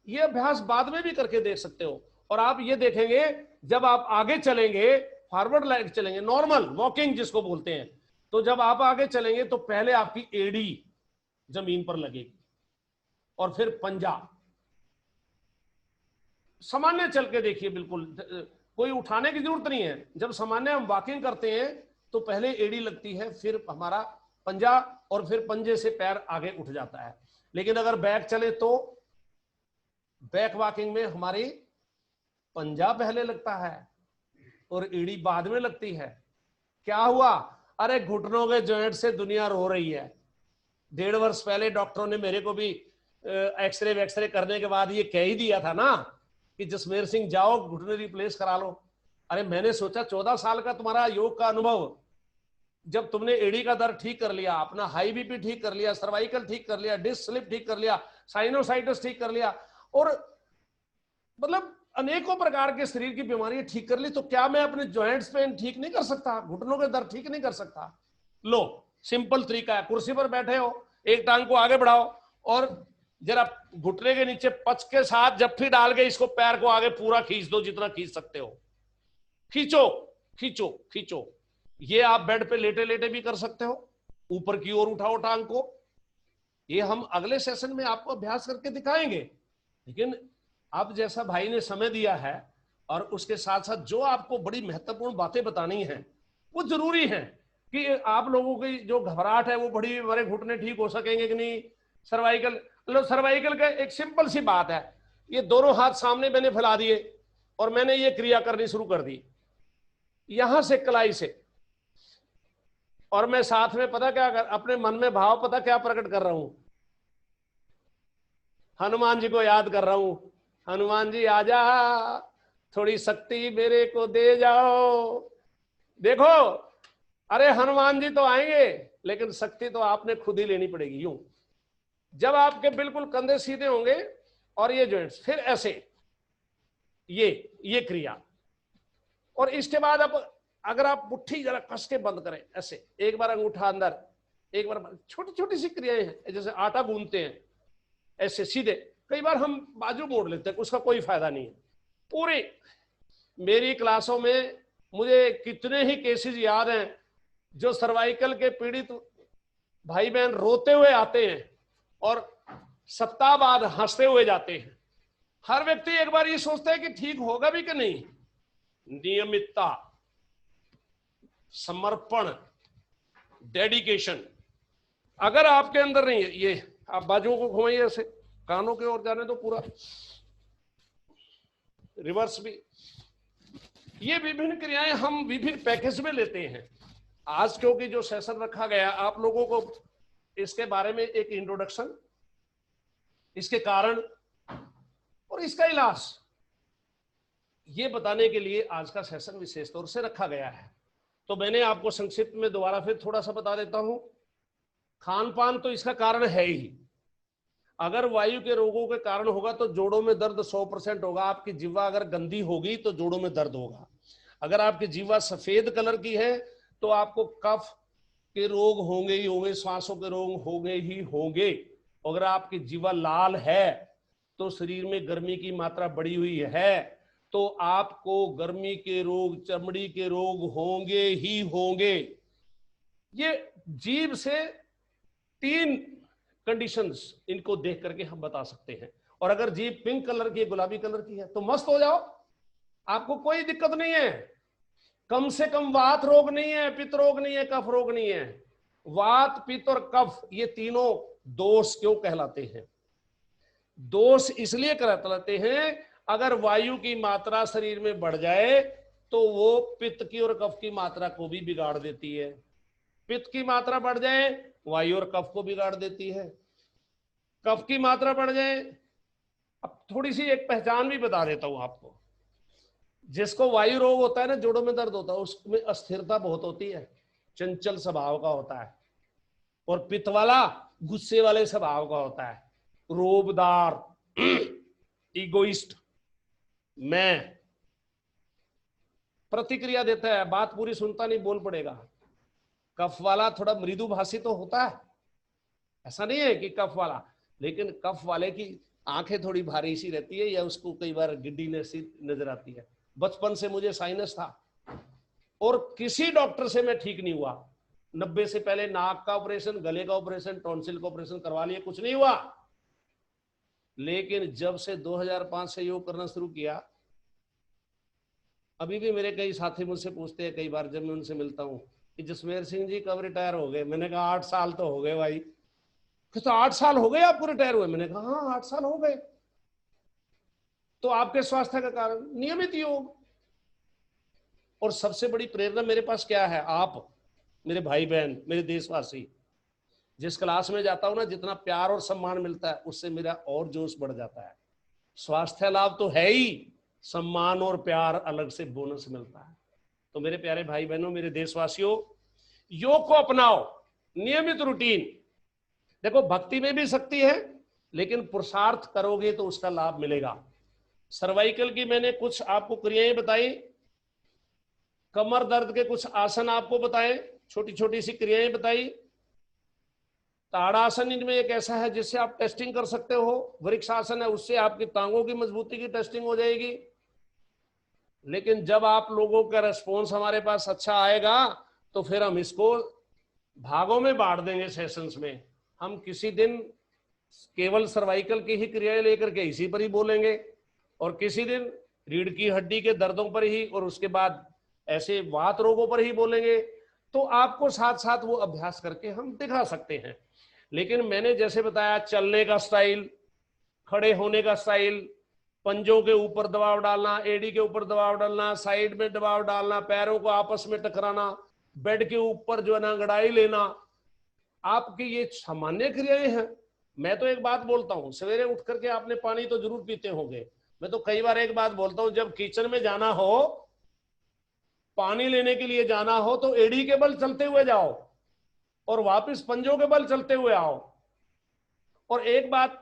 ये अभ्यास बाद में भी करके देख सकते हो, और आप ये देखेंगे जब आप आगे चलेंगे, फॉरवर्ड लाइक चलेंगे, नॉर्मल वॉकिंग जिसको बोलते हैं, तो जब आप आगे चलेंगे तो पहले आपकी एड़ी जमीन पर लगेगी और फिर पंजा। सामान्य चल के देखिए, बिल्कुल कोई उठाने की जरूरत नहीं है। जब सामान्य हम वॉकिंग करते हैं तो पहले एड़ी लगती है, फिर हमारा पंजा, और फिर पंजे से पैर आगे उठ जाता है। लेकिन अगर बैक चले तो बैक वॉकिंग में हमारी पंजा पहले लगता है और एड़ी बाद में लगती है। क्या हुआ? अरे घुटनों के जॉइंट से दुनिया रो रही है। 1.5 वर्ष पहले डॉक्टरों ने मेरे को भी एक्सरे करने के बाद ये कह ही दिया था ना कि जसमेर सिंह जाओ घुटने रिप्लेस करा लो। अरे मैंने सोचा 14 साल का तुम्हारा योग का अनुभव, जब तुमने एडी का दर्द ठीक कर लिया, अपना हाई बीपी ठीक कर लिया, सर्वाइकल ठीक कर लिया, डिस्क स्लिप ठीक कर लिया, साइनोसाइटिस ठीक कर लिया, और मतलब अनेकों प्रकार के शरीर की बीमारियां ठीक कर ली, तो क्या मैं अपने जॉइंट्स पेन ठीक नहीं कर सकता? घुटनों के दर्द ठीक नहीं कर सकता? लो सिंपल तरीका है, कुर्सी पर बैठे हो, एक टांग को आगे बढ़ाओ और जरा घुटने के नीचे पच के साथ जफ्फी डाल के इसको पैर को आगे पूरा खींच दो, जितना खींच सकते हो खींचो। खींचो खींचो। ये आप बेड पे लेटे लेटे भी कर सकते हो, ऊपर की ओर उठाओ टांग को। ये हम अगले सेशन में आपको अभ्यास करके दिखाएंगे। लेकिन अब जैसा भाई ने समय दिया है और उसके साथ साथ जो आपको बड़ी महत्वपूर्ण बातें बतानी है वो जरूरी है कि आप लोगों की जो घबराहट है वो बड़ी, हमारे घुटने ठीक हो सकेंगे कि नहीं, सर्वाइकल, मतलब सर्वाइकल का एक सिंपल सी बात है, ये दोनों हाथ सामने मैंने फैला दिए और मैंने ये क्रिया करनी शुरू कर दी यहां से कलाई से, और मैं साथ में पता क्या कर, अपने मन में भाव पता क्या प्रकट कर रहा हूं, हनुमान जी को याद कर रहा हूं, हनुमान जी आजा थोड़ी शक्ति मेरे को दे जाओ। देखो, अरे हनुमान जी तो आएंगे लेकिन शक्ति तो आपने खुद ही लेनी पड़ेगी। यूं जब आपके बिल्कुल कंधे सीधे होंगे और ये जॉइंट्स, फिर ऐसे ये क्रिया, और इसके बाद अब अगर आप मुट्ठी जरा कस के बंद करें ऐसे, एक बार अंगूठा अंदर, एक बार, छोटी छोटी सी क्रियाएं हैं जैसे आटा गूंथते हैं ऐसे सीधे, कई बार हम बाजू मोड़ लेते हैं, उसका कोई फायदा नहीं है। पूरी मेरी क्लासों में मुझे कितने ही केसेस याद हैं जो सर्वाइकल के पीड़ित भाई बहन रोते हुए आते हैं और सप्ताह बाद हंसते हुए जाते हैं। हर व्यक्ति एक बार ये सोचता है कि ठीक होगा भी कि नहीं। नियमितता, समर्पण, डेडिकेशन अगर आपके अंदर नहीं है, ये आप बाजुओं को घुमाइए ऐसे, कानों की ओर जाने तो पूरा रिवर्स भी, ये विभिन्न क्रियाएं हम विभिन्न पैकेज में लेते हैं। आज क्योंकि जो सेशन रखा गया आप लोगों को इसके बारे में एक इंट्रोडक्शन, इसके कारण और इसका इलाज, ये बताने के लिए आज का सेशन विशेष तौर से रखा गया है। तो मैंने आपको संक्षिप्त में दोबारा फिर थोड़ा सा बता देता हूं। खान पान तो इसका कारण है ही। अगर वायु के रोगों के कारण होगा तो जोड़ों में दर्द 100% होगा। आपकी जीवा अगर गंदी होगी तो जोड़ों में दर्द होगा। अगर आपकी जीवा सफेद कलर की है तो आपको कफ के रोग होंगे ही होंगे, श्वासों के रोग होंगे ही होंगे। अगर आपकी जीवा लाल है तो शरीर में गर्मी की मात्रा बढ़ी हुई है तो आपको गर्मी के रोग, चमड़ी के रोग होंगे ही होंगे। ये जीभ से 3 कंडीशंस इनको देख करके हम बता सकते हैं। और अगर जीभ पिंक कलर की, गुलाबी कलर की है तो मस्त हो जाओ, आपको कोई दिक्कत नहीं है। कम से कम वात रोग नहीं है, पित्त रोग नहीं है, कफ रोग नहीं है। वात, पित्त और कफ ये तीनों दोष क्यों कहलाते हैं? दोष इसलिए कहलाते हैं अगर वायु की मात्रा शरीर में बढ़ जाए तो वो पित्त की और कफ की मात्रा को भी बिगाड़ देती है। पित्त की मात्रा बढ़ जाए वायु और कफ को बिगाड़ देती है। कफ की मात्रा बढ़ जाए, अब थोड़ी सी एक पहचान भी बता देता हूं आपको। जिसको वायु रोग होता है ना, जोड़ों में दर्द होता है, उसमें अस्थिरता बहुत होती है, चंचल स्वभाव का होता है। और पित्त वाला गुस्से वाले स्वभाव का होता है, रोबदार, इगोइस्ट, मैं प्रतिक्रिया देता है, बात पूरी सुनता नहीं, बोल पड़ेगा। कफ वाला थोड़ा मृदुभाषी तो होता है, ऐसा नहीं है कि कफ वाला, लेकिन कफ वाले की आंखें थोड़ी भारी सी रहती है या उसको कई बार गिड्डीनेस सी नजर आती है। बचपन से मुझे साइनस था और किसी डॉक्टर से मैं ठीक नहीं हुआ। 90 से पहले नाक का ऑपरेशन, गले का ऑपरेशन, टॉन्सिल का ऑपरेशन करवा लिया, कुछ नहीं हुआ। लेकिन जब से 2005 से योग करना शुरू किया, अभी भी मेरे कई साथी मुझसे पूछते हैं कई बार जब मैं उनसे मिलता हूं कि जसमेर सिंह जी कब रिटायर हो गए। मैंने कहा 8 साल तो हो गए भाई। तो 8 साल हो गए आपको रिटायर हुए? मैंने कहा हाँ 8 साल हो गए। तो आपके स्वास्थ्य का कारण नियमित योग। और सबसे बड़ी प्रेरणा मेरे पास क्या है? आप मेरे भाई बहन, मेरे देशवासी। जिस क्लास में जाता हूं ना, जितना प्यार और सम्मान मिलता है उससे मेरा और जोश बढ़ जाता है। स्वास्थ्य लाभ तो है ही, सम्मान और प्यार अलग से बोनस मिलता है। तो मेरे प्यारे भाई बहनों, मेरे देशवासियों, योग को अपनाओ, नियमित रूटीन। देखो भक्ति में भी शक्ति है, लेकिन पुरुषार्थ करोगे तो उसका लाभ मिलेगा। सर्वाइकल की मैंने कुछ आपको क्रियाएं बताई, कमर दर्द के कुछ आसन आपको बताए, छोटी छोटी सी क्रियाएं बताई। ताड़ासन इनमें एक ऐसा है जिससे आप टेस्टिंग कर सकते हो। वृक्षासन है, उससे आपकी टांगों की मजबूती की टेस्टिंग हो जाएगी। लेकिन जब आप लोगों का रिस्पॉन्स हमारे पास अच्छा आएगा तो फिर हम इसको भागों में बांट देंगे सेशंस में। हम किसी दिन केवल सर्वाइकल की ही क्रियाएं लेकर के इसी पर ही बोलेंगे, और किसी दिन रीढ़ की हड्डी के दर्दों पर ही, और उसके बाद ऐसे वात रोगों पर ही बोलेंगे। तो आपको साथ साथ वो अभ्यास करके हम दिखा सकते हैं। लेकिन मैंने जैसे बताया, चलने का स्टाइल, खड़े होने का स्टाइल, पंजों के ऊपर दबाव डालना, एडी के ऊपर दबाव डालना, साइड में दबाव डालना, पैरों को आपस में टकराना, बेड के ऊपर जो है ना अंगड़ाई लेना, आपकी ये सामान्य क्रियाएं हैं। मैं तो एक बात बोलता हूं, सवेरे उठ करके आपने पानी तो जरूर पीते होंगे। मैं तो कई बार एक बात बोलता हूं, जब किचन में जाना हो, पानी लेने के लिए जाना हो, तो एड़ी के बल चलते हुए जाओ और वापस पंजों के बल चलते हुए आओ। और एक बात,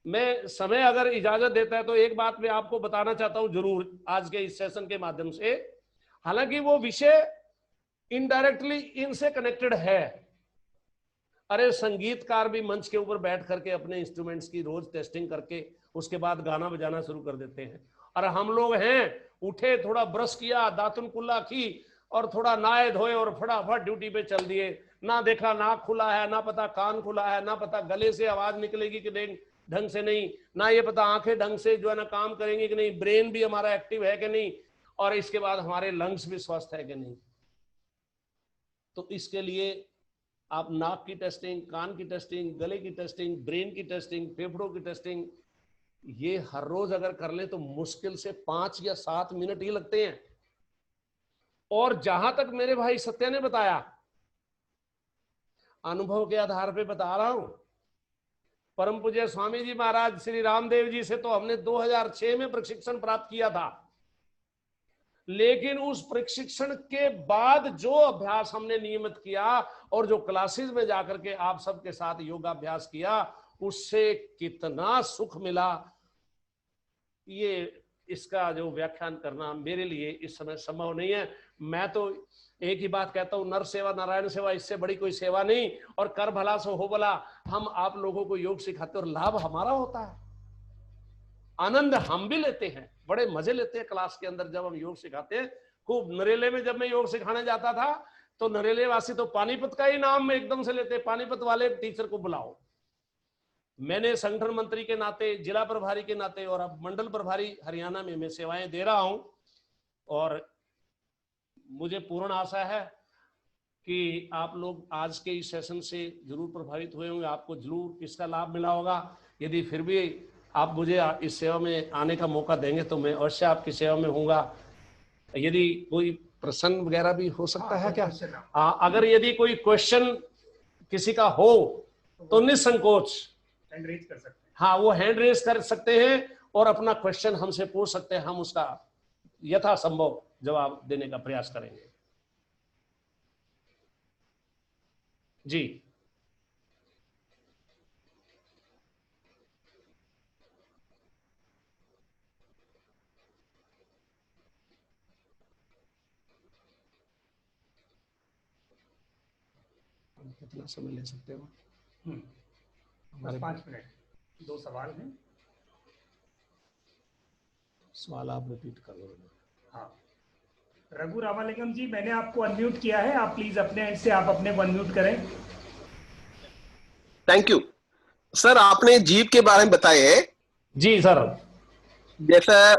मैं समय अगर इजाजत देता है तो एक बात मैं आपको बताना चाहता हूं जरूर आज के इस सेशन के माध्यम से, हालांकि वो विषय इनडायरेक्टली इनसे कनेक्टेड है। अरे संगीतकार भी मंच के ऊपर बैठ करके अपने इंस्ट्रूमेंट्स की रोज टेस्टिंग करके उसके बाद गाना बजाना शुरू कर देते हैं। और हम लोग हैं, उठे, थोड़ा ब्रश किया, दातुन कुल्ला की, और थोड़ा नहाए धोए और फटाफट ड्यूटी पे चल दिए। ना देखा नाक खुला है, ना पता कान खुला है, ना पता गले से आवाज निकलेगी कि नहीं ढंग से, नहीं ना ये पता आंखें ढंग से जो है ना काम करेंगी कि नहीं, ब्रेन भी हमारा एक्टिव है कि नहीं, और इसके बाद हमारे लंग्स भी स्वस्थ है कि नहीं। तो इसके लिए आप नाक की टेस्टिंग, कान की टेस्टिंग, गले की टेस्टिंग, ब्रेन की टेस्टिंग, फेफड़ों की टेस्टिंग, ये हर रोज अगर कर ले तो मुश्किल से 5 या 7 मिनट ही लगते हैं। और जहां तक मेरे भाई सत्या ने बताया, अनुभव के आधार पे बता रहा हूं, परम पूज्य स्वामी जी महाराज श्री रामदेव जी से तो हमने 2006 में प्रशिक्षण प्राप्त किया था। लेकिन उस प्रशिक्षण के बाद जो अभ्यास हमने नियमित किया और जो क्लासेस में जाकर के आप सबके साथ योगाभ्यास किया, उससे कितना सुख मिला, ये इसका जो व्याख्यान करना मेरे लिए इस समय संभव नहीं है। मैं तो एक ही बात कहता हूं, नर सेवा नारायण सेवा, इससे बड़ी कोई सेवा नहीं। और कर भला सो हो भला, हम आप लोगों को योग सिखाते और लाभ हमारा होता है, आनंद हम भी लेते हैं, बड़े मजे लेते हैं क्लास के अंदर जब हम योग सिखाते हैं। खूब नरेले में जब मैं योग सिखाने जाता था तो नरेले वासी तो पानीपत का ही नाम एकदम से लेते, पानीपत वाले टीचर को बुलाओ। मैंने संगठन मंत्री के नाते, जिला प्रभारी के नाते और अब मंडल प्रभारी हरियाणा में मैं सेवाएं दे रहा हूं, और मुझे पूर्ण आशा है कि आप लोग आज के इस सेशन से जरूर प्रभावित हुए होंगे, आपको जरूर इसका लाभ मिला होगा। यदि फिर भी आप मुझे इस सेवा में आने का मौका देंगे तो मैं अवश्य आपकी सेवा में हूँगा। यदि कोई प्रश्न वगैरह भी हो सकता है क्या? अगर यदि कोई क्वेश्चन किसी का हो तो निसंकोच हैंड रेज कर सकते हैं। हाँ, वो हैंड रेज कर सकते हैं और अपना क्वेश्चन हमसे पूछ सकते हैं, हम उसका यथासंभव जवाब देने का प्रयास करेंगे। जी कितना समय ले सकते हो? बस 5 मिनट, 2 सवाल हैं। सवाल आप रिपीट कर लो। हाँ, रघु रामालिंगम जी, मैंने आपको अनम्यूट किया है, आप प्लीज अपने एंड से आप अपने को अनम्यूट करें। Thank you sir. आपने जीभ के बारे में बताया है। जी सर। जैसा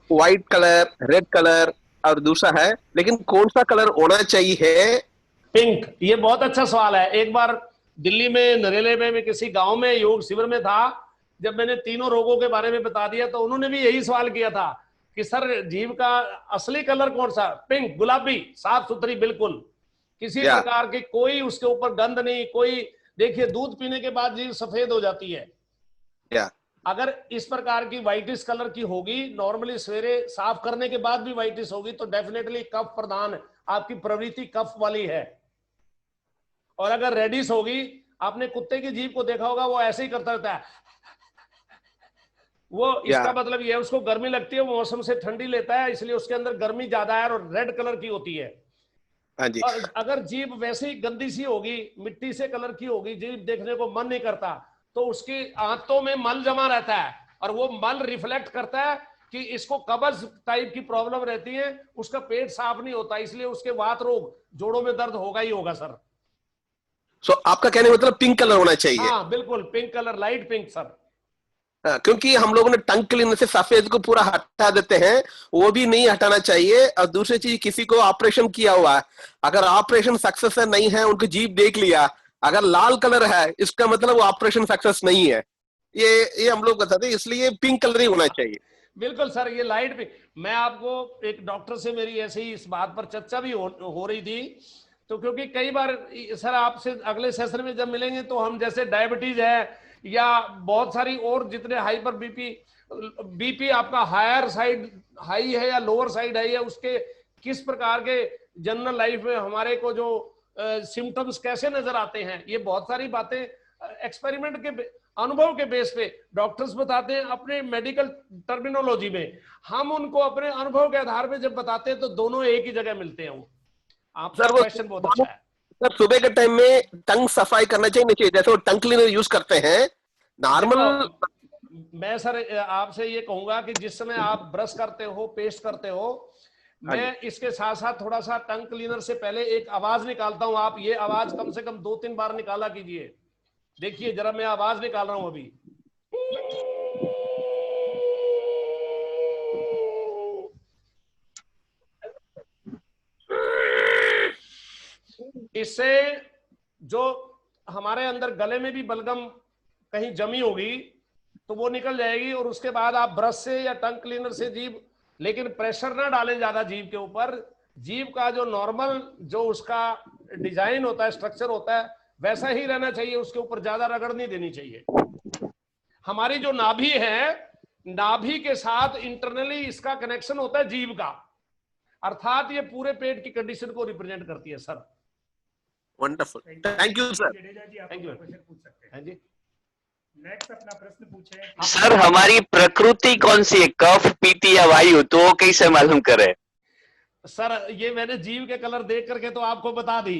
व्हाइट कलर, रेड कलर और दूसरा है, लेकिन कौन सा कलर होना चाहिए? पिंक। ये बहुत अच्छा सवाल है। एक बार दिल्ली में नरेले में मैं किसी गांव में योग शिविर में था, जब मैंने तीनों रोगों के बारे में बता दिया तो उन्होंने भी यही सवाल किया था कि सर जीभ का असली कलर कौन सा? पिंक, गुलाबी, साफ सुथरी, बिल्कुल किसी प्रकार की कोई उसके ऊपर गंध नहीं, कोई। देखिए दूध पीने के बाद जीभ सफेद हो जाती है। अगर इस प्रकार की व्हाइटिश कलर की होगी, नॉर्मली सवेरे साफ करने के बाद भी व्हाइटिश होगी, तो डेफिनेटली कफ प्रधान, आपकी प्रवृत्ति कफ वाली है। और अगर रेडिश होगी, आपने कुत्ते की जीभ को देखा होगा, वो ऐसे ही करता रहता है, वो इसका मतलब ये है उसको गर्मी लगती है, वो मौसम से ठंडी लेता है, इसलिए उसके अंदर गर्मी ज्यादा है और रेड कलर की होती है। और अगर जीभ वैसे ही गंदी सी होगी, मिट्टी से कलर की होगी, जीभ देखने को मन नहीं करता, तो उसकी आंतों में मल जमा रहता है और वो मल रिफ्लेक्ट करता है कि इसको कब्ज टाइप की प्रॉब्लम रहती है, उसका पेट साफ नहीं होता, इसलिए उसके वात रोग, जोड़ों में दर्द होगा ही होगा सर। सो आपका कहने का मतलब पिंक कलर होना चाहिए। हाँ बिल्कुल, pink colour, light pink sir. क्योंकि हम लोगों ने टंग क्लीनर से सफेद को पूरा हटा देते हैं, वो भी नहीं हटाना चाहिए। और दूसरी चीज, किसी को ऑपरेशन किया हुआ है, अगर ऑपरेशन सक्सेस नहीं है, उनकी जीभ देख लिया, अगर लाल कलर है इसका मतलब वो ऑपरेशन सक्सेस नहीं है। ये हम लोग बताते हैं, इसलिए पिंक कलर ही होना चाहिए। बिल्कुल सर, ये लाइट पिंक। मैं आपको एक डॉक्टर से मेरी ऐसे ही इस बात पर चर्चा भी हो रही थी, तो क्योंकि कई बार सर आपसे अगले सेशन में जब मिलेंगे तो हम जैसे डायबिटीज है या बहुत सारी और जितने हाइपर बीपी आपका हायर साइड हाई है या लोअर साइड हाई है, उसके किस प्रकार के जनरल लाइफ में हमारे को जो सिम्टम्स कैसे नजर आते हैं, ये बहुत सारी बातें एक्सपेरिमेंट के अनुभव के बेस पे डॉक्टर्स बताते हैं अपने मेडिकल टर्मिनोलॉजी में, हम उनको अपने अनुभव के आधार पे जब बताते हैं तो दोनों एक ही जगह मिलते हैं। वो आपका क्वेश्चन बहुत अच्छा है सर। सुबह के टाइम में टंग सफाई करना चाहिए, जैसे वो टंग क्लीनर यूज करते हैं नॉर्मल। मैं सर आपसे ये कहूंगा कि जिस समय आप ब्रश करते हो, पेस्ट करते हो, मैं इसके साथ साथ थोड़ा सा टंग क्लीनर से पहले एक आवाज निकालता हूं। आप ये आवाज कम से कम 2-3 बार निकाला कीजिए। देखिए जरा, मैं आवाज निकाल रहा हूं अभी। इससे जो हमारे अंदर गले में भी बलगम कहीं जमी होगी तो वो निकल जाएगी, और उसके बाद आप ब्रश से या टंग क्लीनर से जीभ, लेकिन प्रेशर ना डालें ज्यादा जीभ के ऊपर। जीभ का जो नॉर्मल जो उसका डिजाइन होता है, स्ट्रक्चर होता है, वैसा ही रहना चाहिए, उसके ऊपर ज्यादा रगड़ नहीं देनी चाहिए। हमारी जो नाभि है, नाभि के साथ इंटरनली इसका कनेक्शन होता है जीभ का, अर्थात ये पूरे पेट की कंडीशन को रिप्रेजेंट करती है sir. Wonderful, thank you sir. Jadeja ji, आप थैंक यू। क्वेश्चन पूछ सकते हैं। हाँ जी नेक्स्ट अपना प्रश्न पूछे। सर हमारी प्रकृति कौन सी है, कफ, पीती या वायु, तो वो कैसे मालूम करे? सर ये मैंने जीव के कलर देख करके तो आपको बता दी।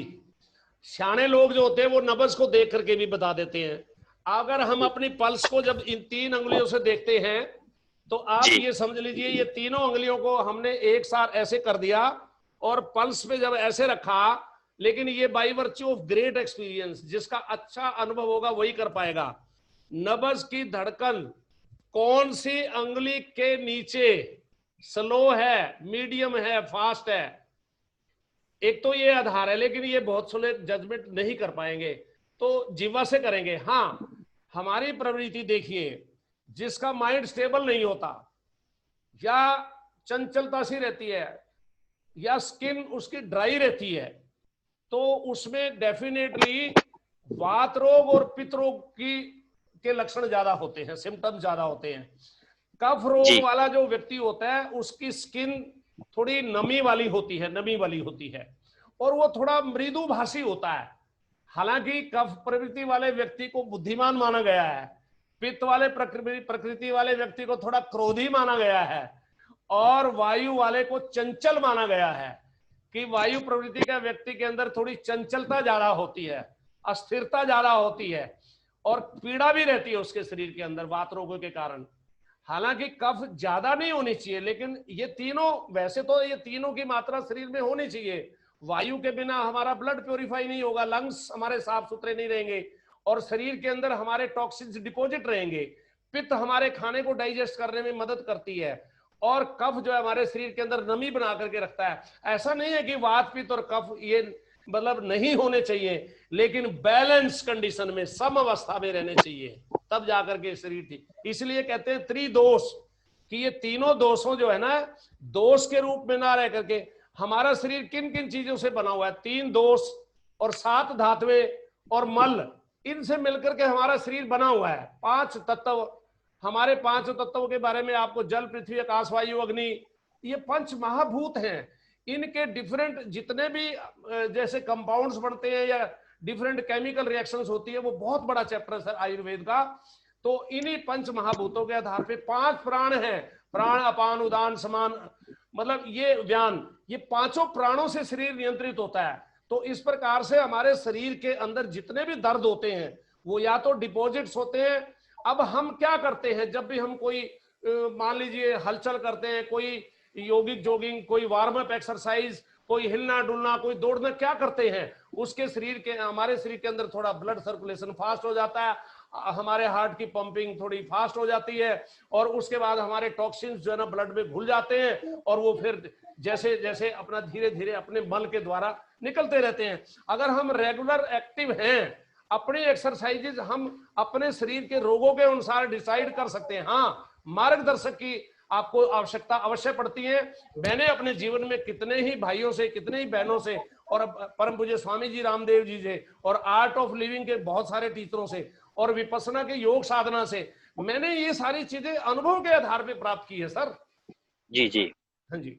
सियाने लोग जो होते हैं वो नब्ज को देख करके भी बता देते हैं। अगर हम अपनी पल्स को जब इन 3 अंगुलियों से देखते हैं तो आप ये समझ लीजिए, ये तीनों अंगुलियों को हमने एक साथ ऐसे कर दिया और पल्स पे जब ऐसे रखा, लेकिन ये by virtue of great experience, जिसका अच्छा अनुभव होगा वही कर पाएगा। नब्ज की धड़कन कौन सी अंगुली के नीचे स्लो है, मीडियम है, फास्ट है, एक तो ये आधार है, लेकिन ये बहुत सुले जजमेंट नहीं कर पाएंगे, तो जीवा से करेंगे। हाँ, हमारी प्रवृत्ति देखिए, जिसका माइंड स्टेबल नहीं होता या चंचलता सी रहती है या स्किन उसकी ड्राई रहती है, तो उसमें डेफिनेटली वात रोग और पित्त रोग के लक्षण ज्यादा होते हैं, सिम्टम्स ज्यादा होते हैं। कफ रोग वाला जो व्यक्ति होता है उसकी स्किन थोड़ी नमी वाली होती है, नमी वाली होती है, और वो थोड़ा मृदुभाषी होता है। हालांकि कफ प्रवृत्ति वाले व्यक्ति को बुद्धिमान माना गया है, पित्त वाले प्रकृति वाले व्यक्ति को थोड़ा क्रोधी माना गया है, और वायु वाले को चंचल माना गया है कि वायु प्रवृत्ति का व्यक्ति के अंदर थोड़ी चंचलता ज्यादा होती है, अस्थिरता ज्यादा होती है, और पीड़ा भी रहती है उसके शरीर के अंदर वात रोगों के कारण। हालांकि कफ ज्यादा नहीं होनी चाहिए, लेकिन ये तीनों, वैसे तो ये तीनों की मात्रा शरीर में होनी चाहिए। वायु के बिना हमारा ब्लड प्योरीफाई नहीं होगा, लंग्स हमारे साफ सुथरे नहीं रहेंगे, और शरीर के अंदर हमारे टॉक्सिन्स डिपॉजिट रहेंगे। पित्त हमारे खाने को डाइजेस्ट करने में मदद करती है, और कफ जो है हमारे शरीर के अंदर नमी बना करके रखता है। ऐसा नहीं है कि वात, पित्त और कफ ये मतलब नहीं होने चाहिए, लेकिन बैलेंस कंडीशन में, सम अवस्था में रहने चाहिए, तब जाकर के शरीर ठीक। इसलिए कहते हैं त्रिदोष, कि ये तीनों दोषों जो है ना, दोष के रूप में ना रह करके, हमारा शरीर किन किन चीजों से बना हुआ है, 3 दोष और 7 धातुएं और मल, इनसे मिलकर के हमारा शरीर बना हुआ है। 5 तत्व, हमारे 5 तत्वों के बारे में आपको जल, पृथ्वी, आकाश, वायु, अग्नि, ये 5 महाभूत हैं। इनके डिफरेंट जितने भी जैसे कंपाउंड्स बनते हैं या डिफरेंट केमिकल रिएक्शंस होती है, वो बहुत बड़ा चैप्टर है सर आयुर्वेद का। तो इन्हीं 5 महाभूतों के आधार पे 5 प्राण हैं, प्राण, अपान, उदान, समान, मतलब ये व्यान, ये 5 प्राणों से शरीर नियंत्रित होता है। तो इस प्रकार से हमारे शरीर के अंदर जितने भी दर्द होते हैं वो या तो डिपॉजिट्स होते हैं। अब हम क्या करते हैं, जब भी हम कोई मान लीजिए हलचल करते हैं, कोई योगिक जॉगिंग, कोई वार्म अप एक्सरसाइज, कोई हिलना डुलना, कोई दौड़ना, क्या करते हैं, उसके शरीर के, हमारे शरीर के अंदर थोड़ा ब्लड सर्कुलेशन फास्ट हो जाता है, हमारे हार्ट की पंपिंग थोड़ी फास्ट हो जाती है, और उसके बाद हमारे टॉक्सिन्स जो है ना ब्लड में घुल जाते हैं, और वो फिर जैसे जैसे अपना धीरे धीरे अपने मल के द्वारा निकलते रहते हैं। अगर हम रेगुलर एक्टिव हैं, अपनी एक्सरसाइजेज हम अपने शरीर के रोगों के अनुसार डिसाइड कर सकते हैं। हाँ, मार्गदर्शक की आपको आवश्यकता अवश्य पड़ती है। मैंने अपने जीवन में कितने ही भाइयों से, कितने ही बहनों से, और परम पूज्य स्वामी जी रामदेव जी से, और आर्ट ऑफ लिविंग के बहुत सारे टीचरों से, और विपස්සना के योग साधना से मैंने ये सारी चीजें अनुभव के आधार पे प्राप्त की है सर। जी जी, हाँ जी।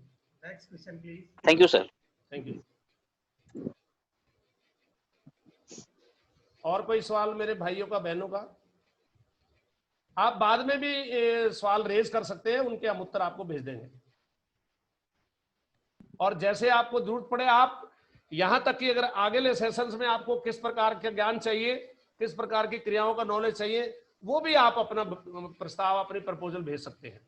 Next question please. Thank you sir. Thank you. और कोई सवाल मेरे भाइयों का, बहनों का? आप बाद में भी सवाल रेज कर सकते हैं, उनके हम उत्तर आपको भेज देंगे। और जैसे आपको जरूरत पड़े, आप यहां तक कि अगर आगे सेशंस में आपको किस प्रकार का ज्ञान चाहिए, किस प्रकार की क्रियाओं का नॉलेज चाहिए, वो भी आप अपना प्रस्ताव, अपनी प्रपोजल भेज सकते हैं।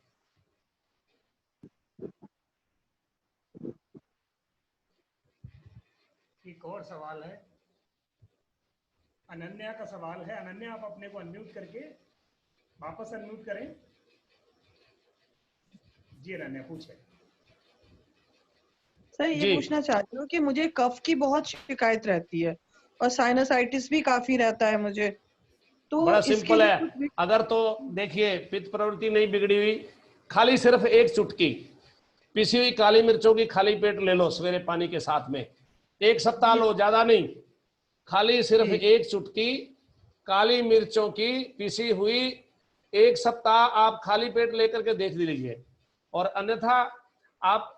एक और सवाल है, अनन्या का सवाल है। अनन्या, आप अपने को अनम्यूट करके वापस अनम्यूट करें। जी अनन्या, पूछे। सर, ये पूछना चाहती हूँ कि मुझे कफ की बहुत शिकायत रहती है और साइनसाइटिस भी काफी रहता है मुझे, तो बड़ा सिंपल है। अगर तो देखिए, पित्त प्रवृत्ति नहीं बिगड़ी हुई, खाली सिर्फ एक चुटकी पिसी हुई काली मिर्चों की खाली पेट ले लो सवेरे पानी के साथ में, 1 सप्ताह लो, ज्यादा नहीं, खाली सिर्फ एक चुटकी काली मिर्चों की पिसी हुई 1 सप्ताह आप खाली पेट लेकर के देख लीजिए। और अन्यथा आप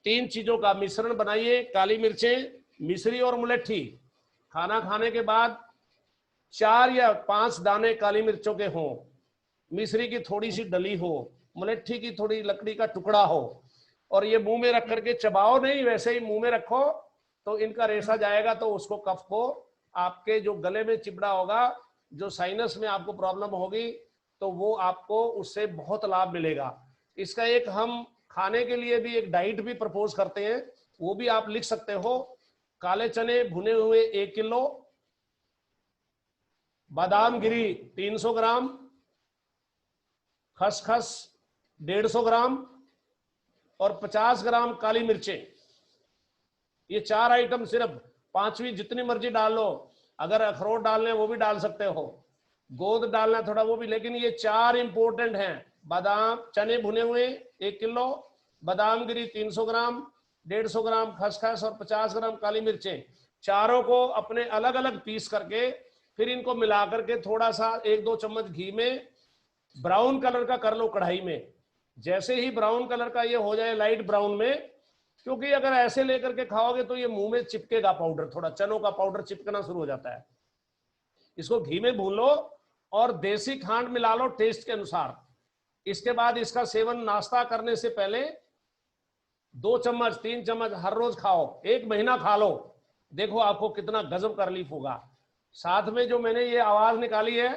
3 चीजों का मिश्रण बनाइए, काली मिर्चें, मिश्री और मुलट्ठी। खाना खाने के बाद 4 या 5 दाने काली मिर्चों के हों, मिश्री की थोड़ी सी डली हो, मुलट्ठी की थोड़ी लकड़ी का टुकड़ा हो, और ये मुंह में रख करके चबाओ नहीं, वैसे ही मुंह में रखो, तो इनका रेशा जाएगा, तो उसको कफ को, आपके जो गले में चिपड़ा होगा, जो साइनस में आपको प्रॉब्लम होगी, तो वो आपको उससे बहुत लाभ मिलेगा। इसका एक हम खाने के लिए भी एक डाइट भी प्रपोज करते हैं, वो भी आप लिख सकते हो। काले चने भुने हुए 1 किलो, बादाम गिरी 300 ग्राम, खसखस 150 ग्राम और 50 ग्राम काली मिर्चें। ये 4 आइटम, सिर्फ 5वीं जितनी मर्जी डाल लो, अगर अखरोट डालने वो भी डाल सकते हो, गोंद डालना थोड़ा वो भी, लेकिन ये 4 इंपॉर्टेंट हैं। बादाम, चने भुने हुए 1 किलो, बादाम गिरी 300 ग्राम, 150 ग्राम खसखस और 50 ग्राम काली मिर्चें। चारों को अपने अलग अलग पीस करके, फिर इनको मिला करके थोड़ा सा 1-2 चम्मच घी में ब्राउन कलर का कर लो कढ़ाई में। जैसे ही ब्राउन कलर का ये हो जाए, लाइट ब्राउन में, क्योंकि अगर ऐसे लेकर के खाओगे तो ये मुंह में चिपकेगा पाउडर, थोड़ा चनों का पाउडर चिपकना शुरू हो जाता है। इसको घी में भून लो और देसी खांड मिला लो टेस्ट के अनुसार। इसके बाद इसका सेवन नाश्ता करने से पहले 2 चम्मच 3 चम्मच हर रोज खाओ, 1 महीना खा लो, देखो आपको कितना गजब का रिलीफ होगा। साथ में जो मैंने ये आवाज निकाली है,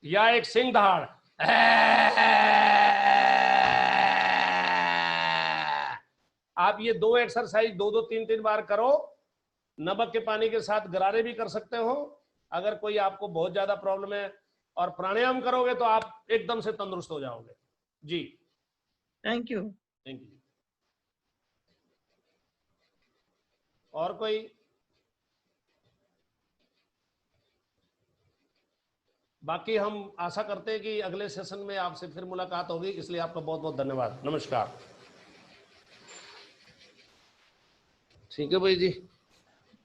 या एक सिंह दहाड़, आप ये 2 एक्सरसाइज 2-2 3-3 बार करो। नमक के पानी के साथ गरारे भी कर सकते हो अगर कोई आपको बहुत ज्यादा प्रॉब्लम है, और प्राणायाम करोगे तो आप एकदम से तंदुरुस्त हो जाओगे। जी, थैंक यू। Thank you. और कोई? बाकी हम आशा करते हैं कि अगले सेशन में आपसे फिर मुलाकात होगी, इसलिए आपका बहुत बहुत धन्यवाद। नमस्कार। ठीक है भाई जी,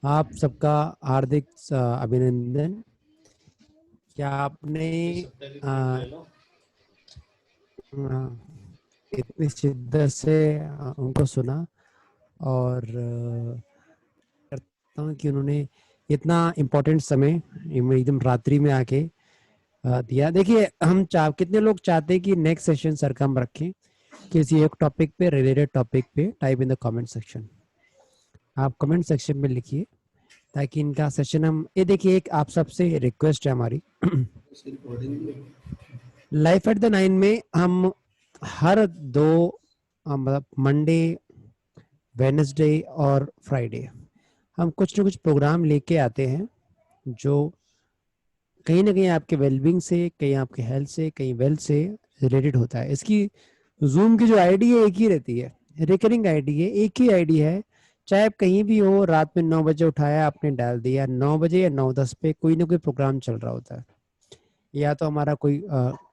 आप सबका हार्दिक अभिनंदन। क्या आपने इतनी शिद्दत से उनको सुना, और करता हूँ कि उन्होंने इतना इम्पोर्टेंट समय एकदम रात्रि में आके दिया। देखिए, हम कितने लोग चाहते हैं कि नेक्स्ट सेशन सर का हम रखें किसी एक टॉपिक पे, रिलेटेड टॉपिक पे? Type in the comment section. आप कमेंट सेक्शन में लिखिए ताकि इनका सेशन हम, ये देखिए, एक आप सबसे रिक्वेस्ट है हमारी लाइफ एट द 9 में हम हर दो मतलब मंडे, वेडनेसडे और फ्राइडे हम कुछ ना कुछ प्रोग्राम लेके आते हैं जो कहीं ना कहीं आपके वेलबींग से, कहीं आपके हेल्थ से, कहीं वेल्थ से रिलेटेड होता है। इसकी जूम की जो आईडी है एक ही रहती है, रिकरिंग आईडी है, एक ही आईडी है। चाहे आप कहीं भी हो, रात में 9 बजे उठाया आपने, डाल दिया 9 बजे या 9:10 पे कोई ना कोई प्रोग्राम चल रहा होता है। या तो हमारा कोई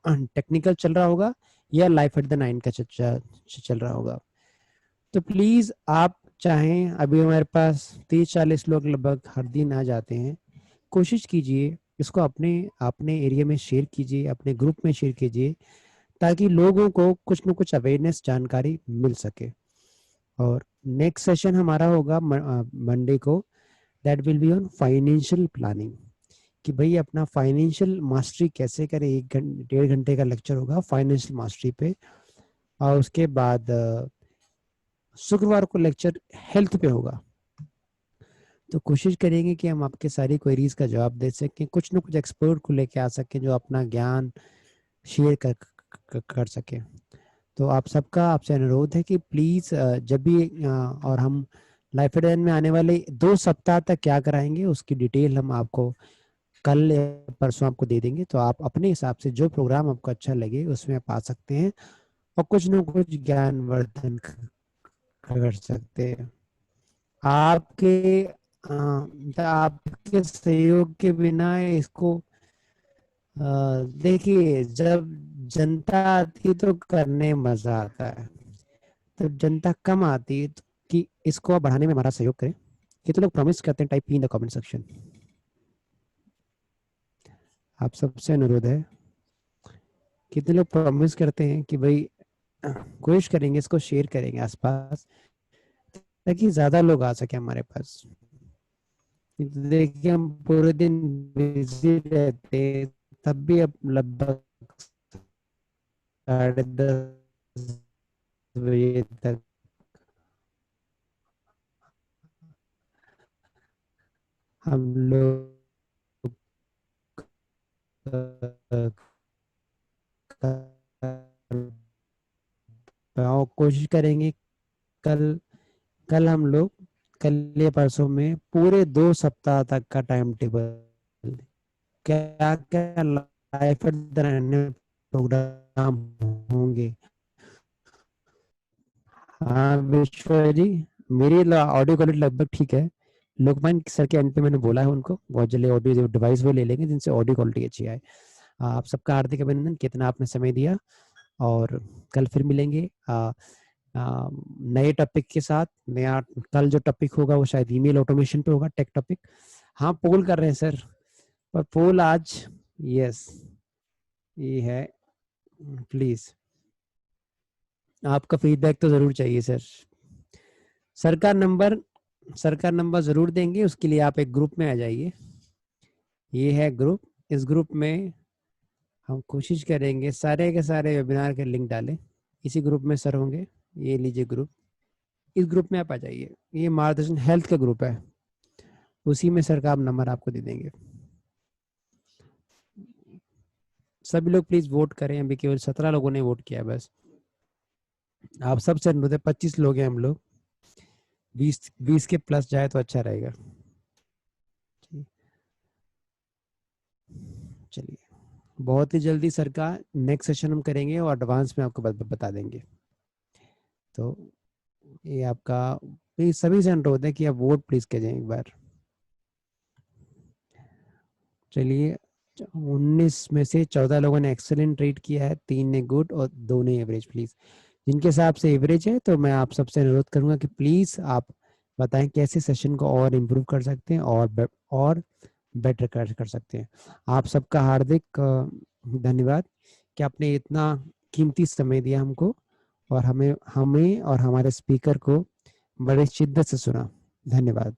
टेक्निकल चल रहा होगा या लाइफ एट द 9 का चल रहा होगा। तो प्लीज आप चाहें, अभी हमारे पास 30-40 लोग लगभग हर दिन आ जाते हैं, कोशिश कीजिए इसको अपने अपने एरिया में शेयर कीजिए, अपने ग्रुप में शेयर कीजिए, ताकि लोगों को कुछ न कुछ अवेयरनेस जानकारी मिल सके। और नेक्स्ट सेशन हमारा होगा मंडे को, that will be on financial planning, कि भाई अपना फाइनेंशियल मास्टरी कैसे करें। 1-1.5 घंटे का लेक्चर होगा फाइनेंशियल मास्टरी पे। और उसके बाद शुक्रवार को लेक्चर हेल्थ पे होगा। तो कोशिश करेंगे कि हम आपके सारी क्वेरीज का जवाब दे सकें, कुछ ना कुछ एक्सपर्ट को लेके आ सकें जो अपना ज्ञान शेयर कर सके। तो आप सबका आपसे अनुरोध है कि प्लीज जब भी और हम लाइफ एड में आने वाले 2 सप्ताह तक क्या कराएंगे उसकी डिटेल हम आपको कल या परसों आपको दे देंगे। तो आप अपने हिसाब से जो प्रोग्राम आपको अच्छा लगे उसमें आप आ सकते हैं और कुछ न कुछ ज्ञानवर्धन कर सकते हैं। आपके सहयोग के बिना इसको देखिए, जब जनता आती है तो करने मजा आता है, जब जनता कम आती है तो कि इसको बढ़ाने में हमारा सहयोग करें। कितने लोग प्रॉमिस करते हैं? Type P in the comment section. आप सबसे अनुरोध है, कितने लोग प्रॉमिस करते हैं कि भाई कोशिश करेंगे इसको शेयर करेंगे आसपास, ताकि ज्यादा लोग आ सके हमारे पास। देखिए हम पूरे दिन बिजी रहते हैं, तब भी अब लगभग 10:30 बजे तक हम लोग कोशिश करेंगे। कल हम लोग कल या परसों में पूरे 2 सप्ताह तक का टाइम टेबल, क्या क्या लाइफ प्रोग्राम होंगे। हाँ विश्व जी, मेरी ऑडियो क्वालिटी लगभग ठीक है। लोकमान सर के एंड पे मैंने बोला है उनको बहुत जल्दी ऑडियो डिवाइस वो ले लेंगे जिनसे ऑडियो क्वालिटी अच्छी आए। आप सबका हार्दिक अभिनंदन, कितना आपने समय दिया, और कल फिर मिलेंगे नए टॉपिक के साथ। नया कल जो टॉपिक होगा वो शायद ईमेल ऑटोमेशन पे होगा, टेक टॉपिक। हाँ पोल कर रहे हैं सर, पर पोल आज यस ये है, प्लीज आपका फीडबैक तो जरूर चाहिए सर। सरकार नंबर जरूर देंगे, उसके लिए आप एक ग्रुप में आ जाइए। ये है ग्रुप, इस ग्रुप में हम कोशिश करेंगे सारे के सारे वेबिनार के लिंक डालें। इसी ग्रुप में सर होंगे, ये लीजिए ग्रुप, इस ग्रुप में आप आ जाइए। ये मार्गदर्शन हेल्थ का ग्रुप है, उसी में सर का आप नंबर आपको दे देंगे। सभी लोग प्लीज वोट करें, अभी केवल 17 लोगों ने वोट किया बस। आप सबसे अनुरोध है, 25 लोग हैं हम लोग, 20 के प्लस जाए तो अच्छा रहेगा। चलिए, बहुत ही जल्दी सर का नेक्स्ट सेशन हम करेंगे और एडवांस में आपको बता देंगे। तो ये आपका सभी से अनुरोध है कि आप वोट प्लीज करें एक बार। चलिए, 19 में से 14 लोगों ने एक्सेलेंट रेट किया है, 3 ने गुड और 2 ने एवरेज। प्लीज जिनके हिसाब से एवरेज है, तो मैं आप सबसे अनुरोध करूंगा कि प्लीज आप बताएं कैसे सेशन को और इम्प्रूव कर सकते हैं और बेटर कर सकते हैं। आप सबका हार्दिक धन्यवाद कि आपने इतना कीमती समय दिया हमको और हमें और हमारे स्पीकर को बड़े शिद्दत से सुना। धन्यवाद।